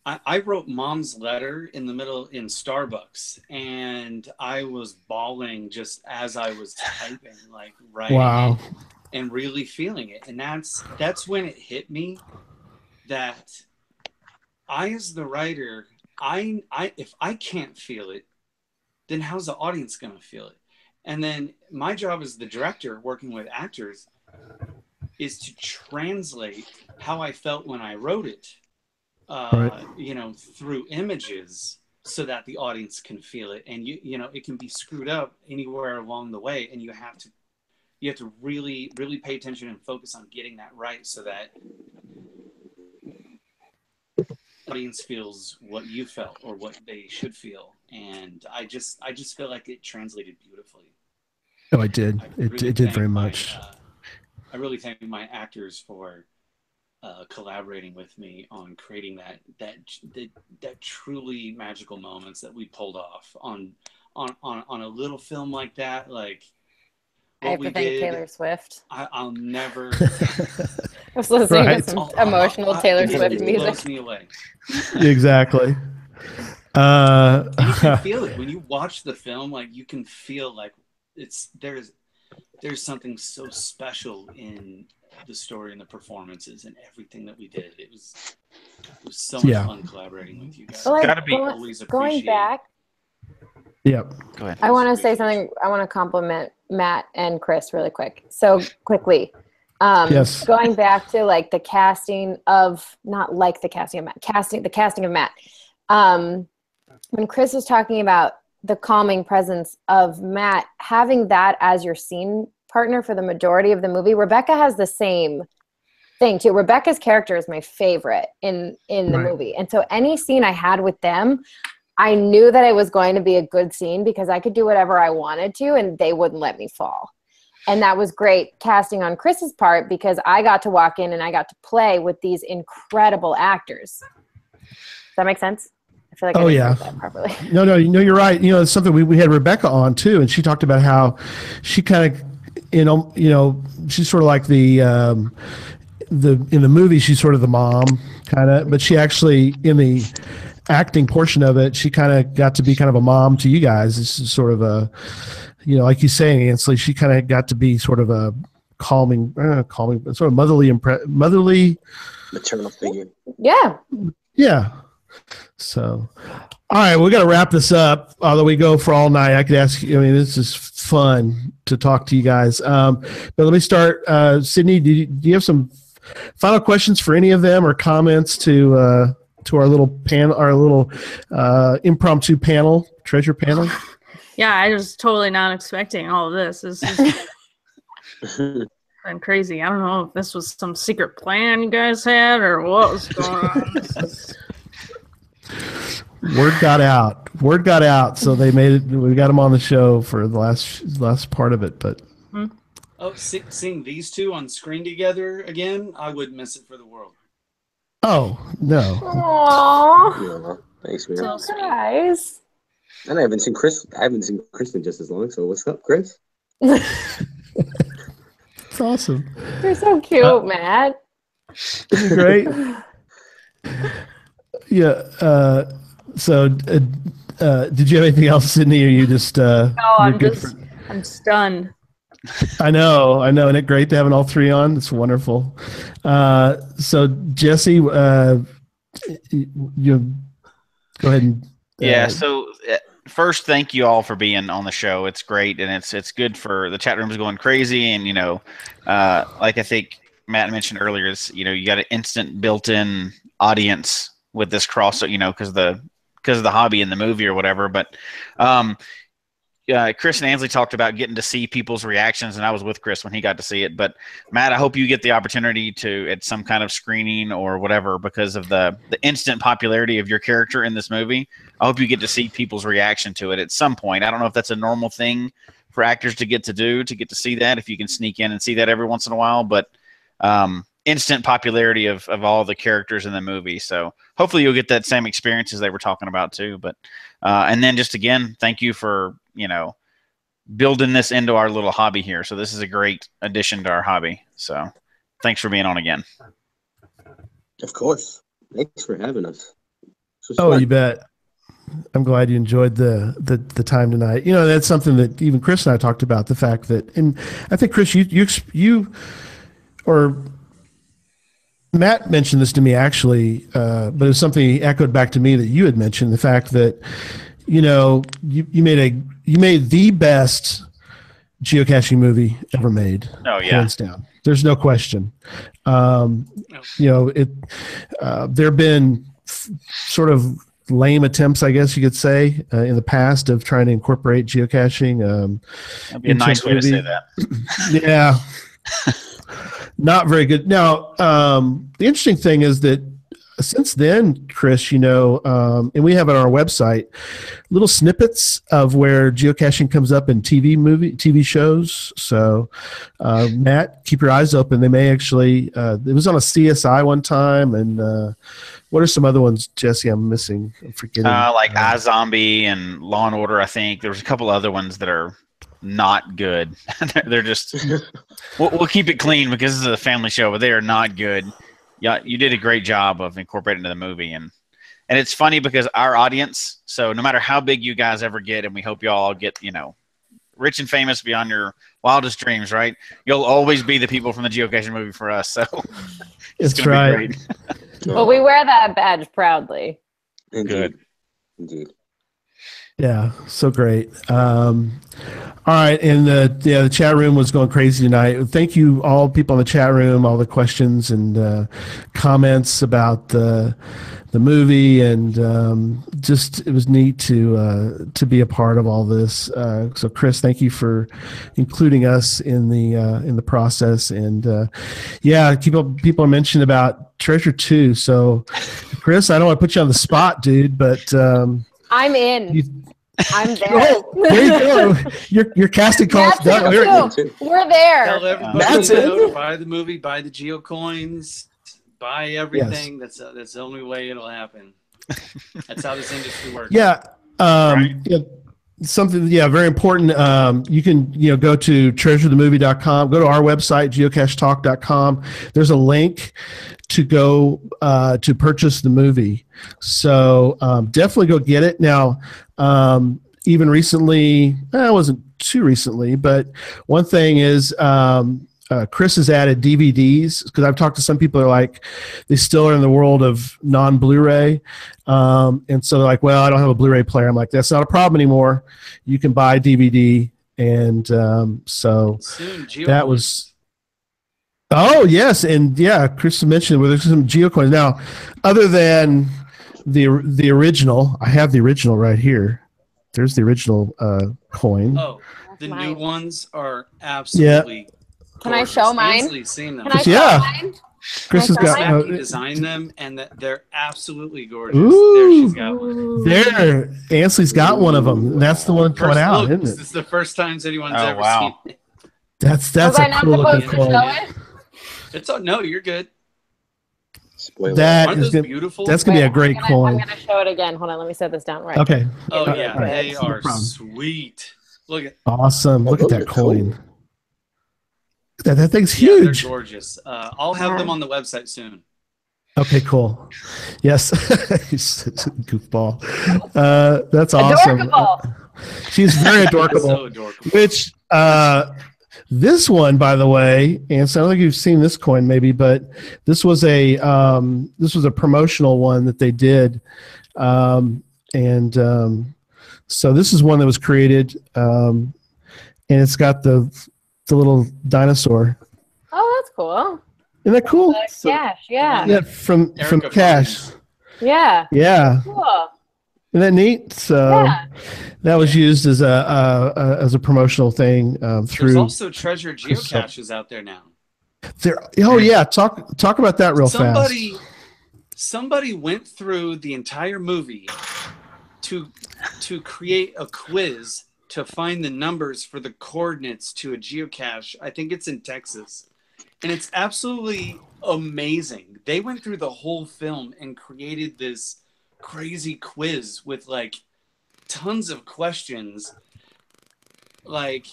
I wrote Mom's letter in the middle in Starbucks, and I was bawling just as I was typing, like writing it and really feeling it. And that's when it hit me that I, as the writer, if I can't feel it, then how's the audience going to feel it? And then my job as the director, working with actors, is to translate how I felt when I wrote it, through images, so that the audience can feel it. And it can be screwed up anywhere along the way, and you have to really, really pay attention and focus on getting that right, so that the audience feels what you felt or what they should feel. And I just feel like it translated beautifully. Oh, it did. It did very much. I really thank my actors for collaborating with me on creating that truly magical moments that we pulled off on a little film like that. Like, I have to thank Taylor Swift. I'll never. I was listening to some emotional Taylor Swift music. It blows me away. Exactly. You can feel it when you watch the film. Like, you can feel like there's something so special in the story and the performances and everything that we did. It was so much fun collaborating with you guys. Well, It's got to be always appreciated. Going back. Yep. Go ahead. I want to say something. I want to compliment Matt and Chris really quick. So quickly. Yes. Going back to like the casting of, not like the casting of Matt, the casting of Matt. When Chris was talking about the calming presence of Matt, having that as your scene partner for the majority of the movie, Rebecca has the same thing too. Rebecca's character is my favorite in the movie. And so any scene I had with them, I knew that it was going to be a good scene because I could do whatever I wanted to and they wouldn't let me fall. And that was great casting on Chris's part because I got to walk in and I got to play with these incredible actors. Does that make sense? I feel like I didn't say that properly. No, you're right. It's something we had Rebecca on too, and she talked about how she kind of, she's sort of like in the movie, she's sort of the mom kind of, but she actually, in the acting portion of it, she kind of got to be kind of a mom to you guys. This is sort of you know, like you're saying, Antley, she kind of got to be sort of a calming, sort of motherly maternal figure. Yeah. Yeah. So, all right, we got to wrap this up. Although we go for all night, I could ask you. I mean, this is fun to talk to you guys. But let me start. Sydney, do you have some final questions for any of them or comments to our little panel, our little impromptu panel, treasure panel? Yeah, I was totally not expecting all of this. This is been crazy. I don't know if this was some secret plan you guys had or what was going on. Word got out. So they made it. We got them on the show for the last part of it. But seeing these two on screen together again, I wouldn't miss it for the world. Oh no! Aww. Yeah, thanks, man. So guys. And I haven't seen Kristen just as long. So what's up, Chris? It's awesome. You're so cute, Matt. Great. Yeah. So, did you have anything else, Sydney? Or you just? No, I'm stunned. I know. Isn't it great to have all three on? It's wonderful. So, Jesse, you go ahead and. Yeah. So. First, thank you all for being on the show. It's great, and it's good for the chat room is going crazy. And like I think Matt mentioned earlier, you got an instant built-in audience with this cross, because of the hobby in the movie or whatever. But Chris and Ansley talked about getting to see people's reactions, and I was with Chris when he got to see it. But Matt, I hope you get the opportunity to at some kind of screening or whatever because of the instant popularity of your character in this movie. I hope you get to see people's reaction to it at some point. I don't know if that's a normal thing for actors to get to see that, if you can sneak in and see that every once in a while. But instant popularity of all the characters in the movie. So hopefully you'll get that same experience as they were talking about too. But and then just again, thank you for building this into our little hobby here. So this is a great addition to our hobby. So thanks for being on again. Of course. Thanks for having us. Oh, you bet. I'm glad you enjoyed the time tonight. That's something that even Chris and I talked about, the fact that, and I think Chris, you or Matt mentioned this to me actually, but it was something he echoed back to me that you had mentioned, the fact that, you made the best geocaching movie ever made. Oh yeah. Hands down. There's no question. There have been sort of lame attempts, I guess you could say, in the past of trying to incorporate geocaching. That'd be a nice way to say that. Yeah. Not very good. Now, the interesting thing is that since then, Chris, and we have on our website little snippets of where geocaching comes up in TV shows. So, Matt, keep your eyes open. They may actually. It was on a CSI one time, and what are some other ones, Jesse? I'm missing. I'm forgetting. Like iZombie and Law and Order. I think there was a couple other ones that are not good. They're just. We'll keep it clean because this is a family show, but they are not good. Yeah, you did a great job of incorporating into the movie, and it's funny because our audience. So no matter how big you guys ever get, and we hope you all get, rich and famous beyond your wildest dreams, right? You'll always be the people from the geocaching movie for us. So it's That's gonna right. be great. Well, we wear that badge proudly. Good. Indeed. Yeah, so great. All right, and the chat room was going crazy tonight. Thank you, all people in the chat room, all the questions and comments about the movie, and just it was neat to be a part of all this. So, Chris, thank you for including us in the process. And yeah, people mentioned about Treasure 2. So, Chris, I don't want to put you on the spot, dude, but I'm in. I'm there. There you go. Your casting call's done. We're there. Tell everybody That's it. Buy the movie, buy the geocoins, buy everything. Yes. That's the only way it'll happen. That's how this industry works. Yeah. Yeah. Something, very important. You can, go to treasurethemovie.com, go to our website, geocachetalk.com. There's a link to go to purchase the movie. So definitely go get it. Now, even recently, it wasn't too recently, but one thing is Chris has added DVDs, because I've talked to some people who are like, they still are in the world of non-Blu-ray. And so they're like, well, I don't have a Blu-ray player. I'm like, that's not a problem anymore. You can buy DVD. And so that was, oh yes. And yeah, Chris mentioned where there's some geocoins. Now, other than the original, I have the original right here. There's the original coin. Oh, the new ones are absolutely. Can I show mine? Ainsley's seen them. Can I show mine? Chris has got. He designed them, and they're absolutely gorgeous. Ooh, there, she's got one. There, Ansley's got one of them. That's the one coming out, isn't it? This is the first time anyone's ever seen it. That's a cool looking coin. It's no, you're good. That is beautiful. That's gonna be a great coin. I'm gonna show it again. Hold on, let me set this down right. Okay. Oh yeah, they are sweet. Look at. Awesome. Look at that coin. That thing's huge. They're gorgeous. I'll have them on the website soon. Okay, cool. Yes, he's such a goofball. That's awesome. She's very adorable. So adorable. Which this one, by the way, and so I don't think you've seen this coin, maybe, but this was a promotional one that they did, so this is one that was created, and it's got the little dinosaur. Oh, that's cool. Isn't that cool? Cash, yeah. Yeah, from Cash. Yeah. Yeah. Cool. Isn't that neat? So that was used as a promotional thing through. There's also treasure geocaches out there now. Oh yeah, talk about that real fast. Somebody went through the entire movie to create a quiz to find the numbers for the coordinates to a geocache. I think it's in Texas. And it's absolutely amazing. They went through the whole film and created this crazy quiz with like tons of questions. Like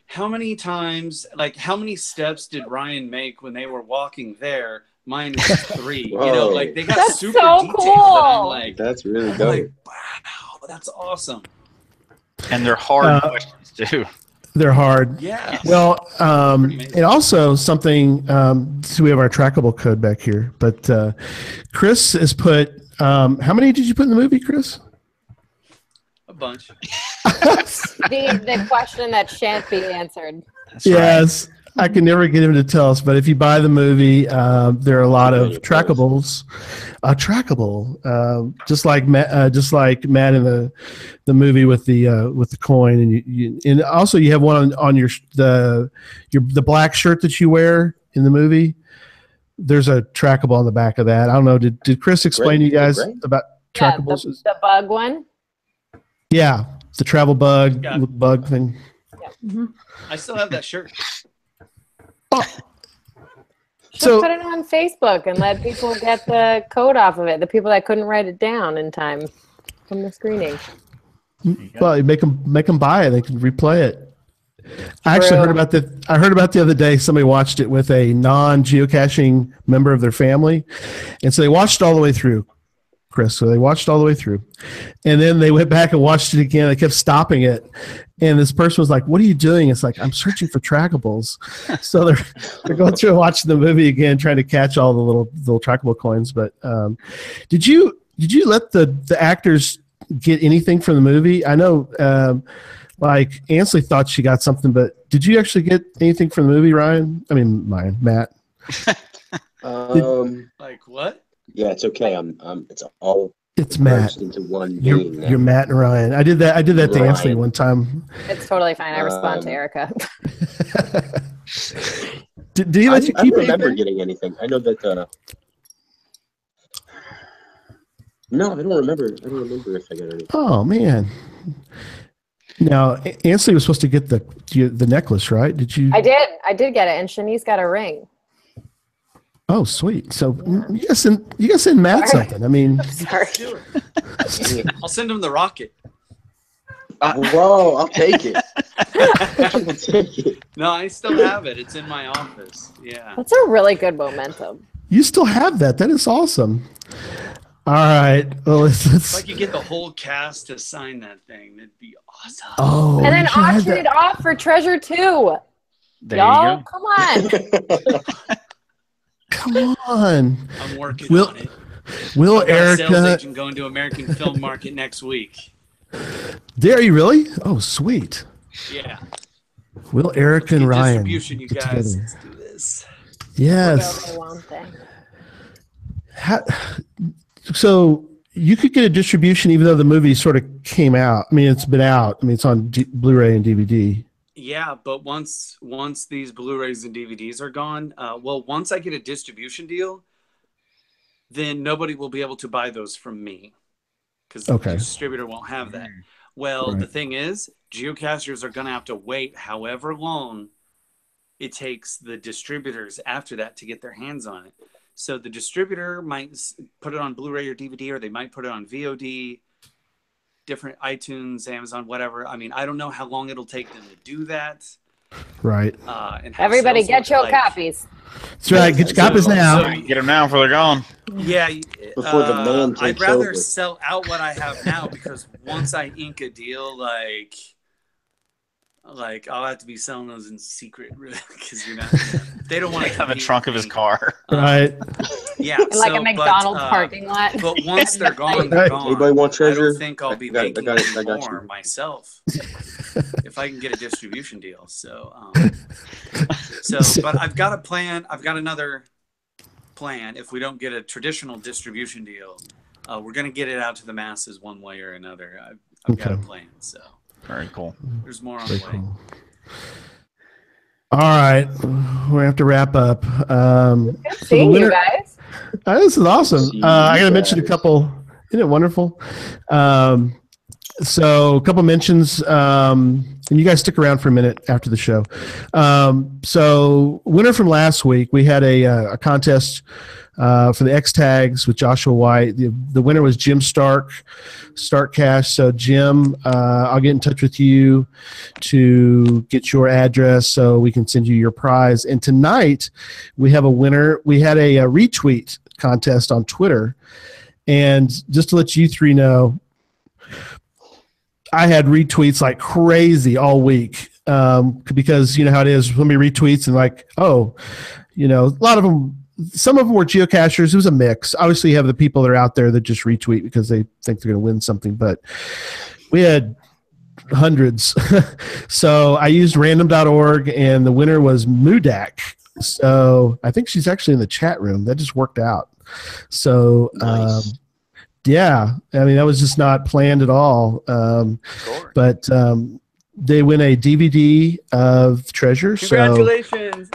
how many times, like how many steps did Ryan make when they were walking there? Mine was 3. You know, like they got that's super so detailed. Cool. And I'm like, that's really dope. like, wow, that's awesome. And they're hard questions too. They're hard. Yeah. Well, and also something. So we have our trackable code back here, but Chris has put. How many did you put in the movie, Chris? A bunch. the question that shan't be answered. That's yes. Right. I can never get him to tell us, but if you buy the movie, there are a lot of trackables. Just like Matt in the movie with the coin, and also you have one on the black shirt that you wear in the movie. There's a trackable on the back of that. I don't know. Did Chris explain to you guys about trackables? The bug one. Yeah, the travel bug thing. Yeah. Mm-hmm. I still have that shirt. So put it on Facebook and let people get the code off of it. The people that couldn't write it down in time from the screening. Well, you make them buy it. They can replay it. I actually heard about the other day. Somebody watched it with a non-geocaching member of their family, and so they watched it all the way through. Chris, so they watched all the way through, and then they went back and watched it again. They kept stopping it, and this person was like, "What are you doing?" It's like, "I'm searching for trackables." So they're going through and watching the movie again, trying to catch all the little trackable coins. But did you let the actors get anything from the movie? I know, like Antley thought she got something, but did you actually get anything from the movie, Ryan? I mean, Matt. Like what? Yeah, it's okay. It's Matt. Into one you're Matt and Ryan. I did that to Antley one time. It's totally fine. I respond to Erica. Did he let you keep I remember getting anything. I know that. No, I don't remember. I don't remember if I got anything. Oh man. Now, Antley was supposed to get the necklace, right? Did you? I did get it, and Shanice got a ring. Oh, sweet. So you guys send Matt something. I mean, sorry. I'll send him the rocket. Whoa, I'll take it. I'll take it. No, I still have it. It's in my office. Yeah. That's a really good momentum. You still have that. That is awesome. All right. Well, If I could get the whole cast to sign that thing, that'd be awesome. Oh, And then you should have auction that. it off for treasure too. There Y'all, you go. come on. Come on. I'm working Will- on it. Will I've got a sales Erica? agent going to American Film Market next week. There you really? Oh, sweet. Yeah. Will Erica and Ryan Distribution, you get guys. together? Let's do this. Yes. Won't they? So you could get a distribution even though the movie sort of came out. I mean, it's been out. I mean, it's on Blu-ray and DVD. Yeah, but once these Blu-rays and DVDs are gone, once I get a distribution deal, then nobody will be able to buy those from me because the distributor won't have that. Well, Right. the thing is, geocachers are going to have to wait however long it takes the distributors after that to get their hands on it. So the distributor might put it on Blu-ray or DVD, or they might put it on VOD, different iTunes, Amazon, whatever. I mean, I don't know how long it'll take them to do that. Right. And how Everybody sales get look your like. copies. That's right. Get your copies now. Get them now before they're gone. Yeah. Before the man I'd takes rather over. sell out what I have now because once I ink a deal, like I'll have to be selling those in secret, really, because they don't want to have a trunk of his car. Right. Yeah, In like a McDonald's parking lot. But once they're gone, they're gone. Anybody want treasure? I don't think I'll be making I got more you. myself if I can get a distribution deal. So, but I've got a plan. I've got another plan. If we don't get a traditional distribution deal, we're going to get it out to the masses one way or another. I've got a plan. So very cool. There's more on the way. Cool. All right, we're gonna have to wrap up. Seeing you guys. This is awesome. I gotta mention a couple. Isn't it wonderful? So a couple mentions, and you guys stick around for a minute after the show. So winner from last week, we had a contest for the X tags with Joshua White. The winner was Jim Stark Cash. So Jim, I'll get in touch with you to get your address so we can send you your prize. And tonight we have a winner. We had a retweet contest on Twitter, and just to let you three know, I had retweets like crazy all week because you know how it is. Let me retweets and like, oh, you know, a lot of them. Some of them were geocachers. It was a mix. Obviously, you have the people that are out there that just retweet because they think they're going to win something. But we had hundreds. So I used random.org, and the winner was Mudak. So I think she's actually in the chat room. That just worked out. So, Nice. yeah, I mean, that was just not planned at all. But they win a DVD of Treasure. Congratulations!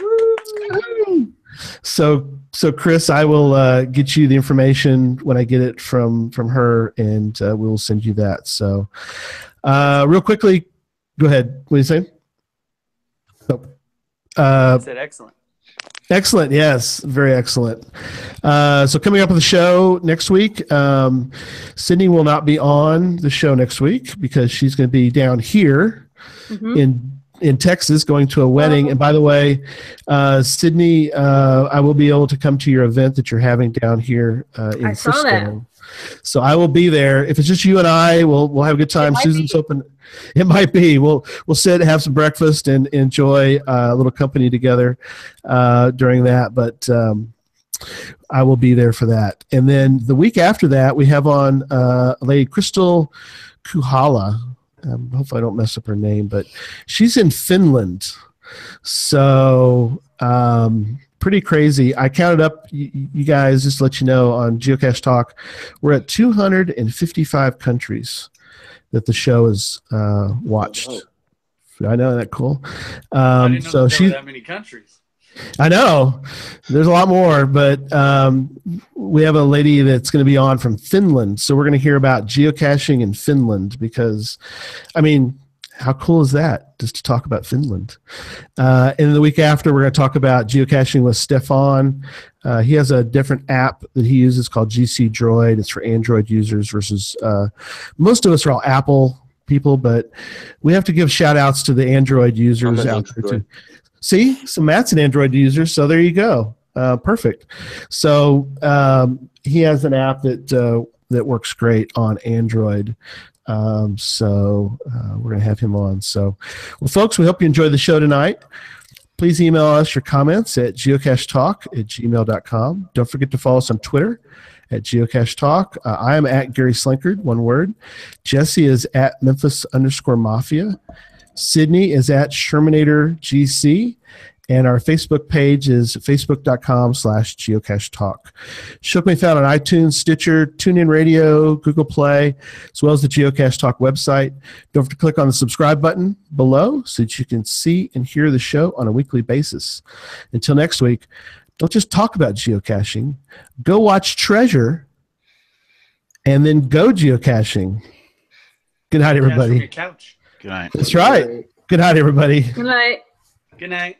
So Chris, I will get you the information when I get it from her, and we will send you that. So, real quickly, go ahead. What are you saying? I said excellent. Excellent. Yes, very excellent. So coming up with the show next week, Sydney will not be on the show next week because she's going to be down here in Texas going to a wedding. And by the way, Sydney, I will be able to come to your event that you're having down here in I saw Frisco. that. So I will be there. If it's just you and I, we'll have a good time. Susan's open. It might be. We'll sit, have some breakfast, and enjoy a little company together during that. But I will be there for that. And then the week after that, we have on a lady, Crystal Kuhala. Hopefully I don't mess up her name, but she's in Finland. So pretty crazy. I counted up, you guys, just to let you know, on Geocache Talk, we're at 255 countries that the show is watched. I know, isn't that cool? I didn't know So there were that many countries. I know there's a lot more, but we have a lady that's going to be on from Finland. So we're going to hear about geocaching in Finland because, I mean, how cool is that just to talk about Finland? And the week after, we're going to talk about geocaching with Stefan. He has a different app that he uses called GC Droid. It's for Android users versus most of us are all Apple people, but we have to give shout outs to the Android users out there too. See, so Matt's an Android user, so there you go. Perfect. So he has an app that works great on Android. So we're going to have him on. So, well, folks, we hope you enjoyed the show tonight. Please email us your comments at geocachetalk@gmail.com. Don't forget to follow us on Twitter at Geocache Talk. I am at Gary Slinkard, one word. Jesse is at Memphis_Mafia. Sydney is at ShermanatorGC. And our Facebook page is facebook.com/Geocache Talk. Show can be found on iTunes, Stitcher, TuneIn Radio, Google Play, as well as the Geocache Talk website. Don't forget to click on the subscribe button below so that you can see and hear the show on a weekly basis. Until next week, don't just talk about geocaching. Go watch Treasure and then go geocaching. Good night, everybody. Couch. Good night. That's right. Good night, everybody. Good night. Good night.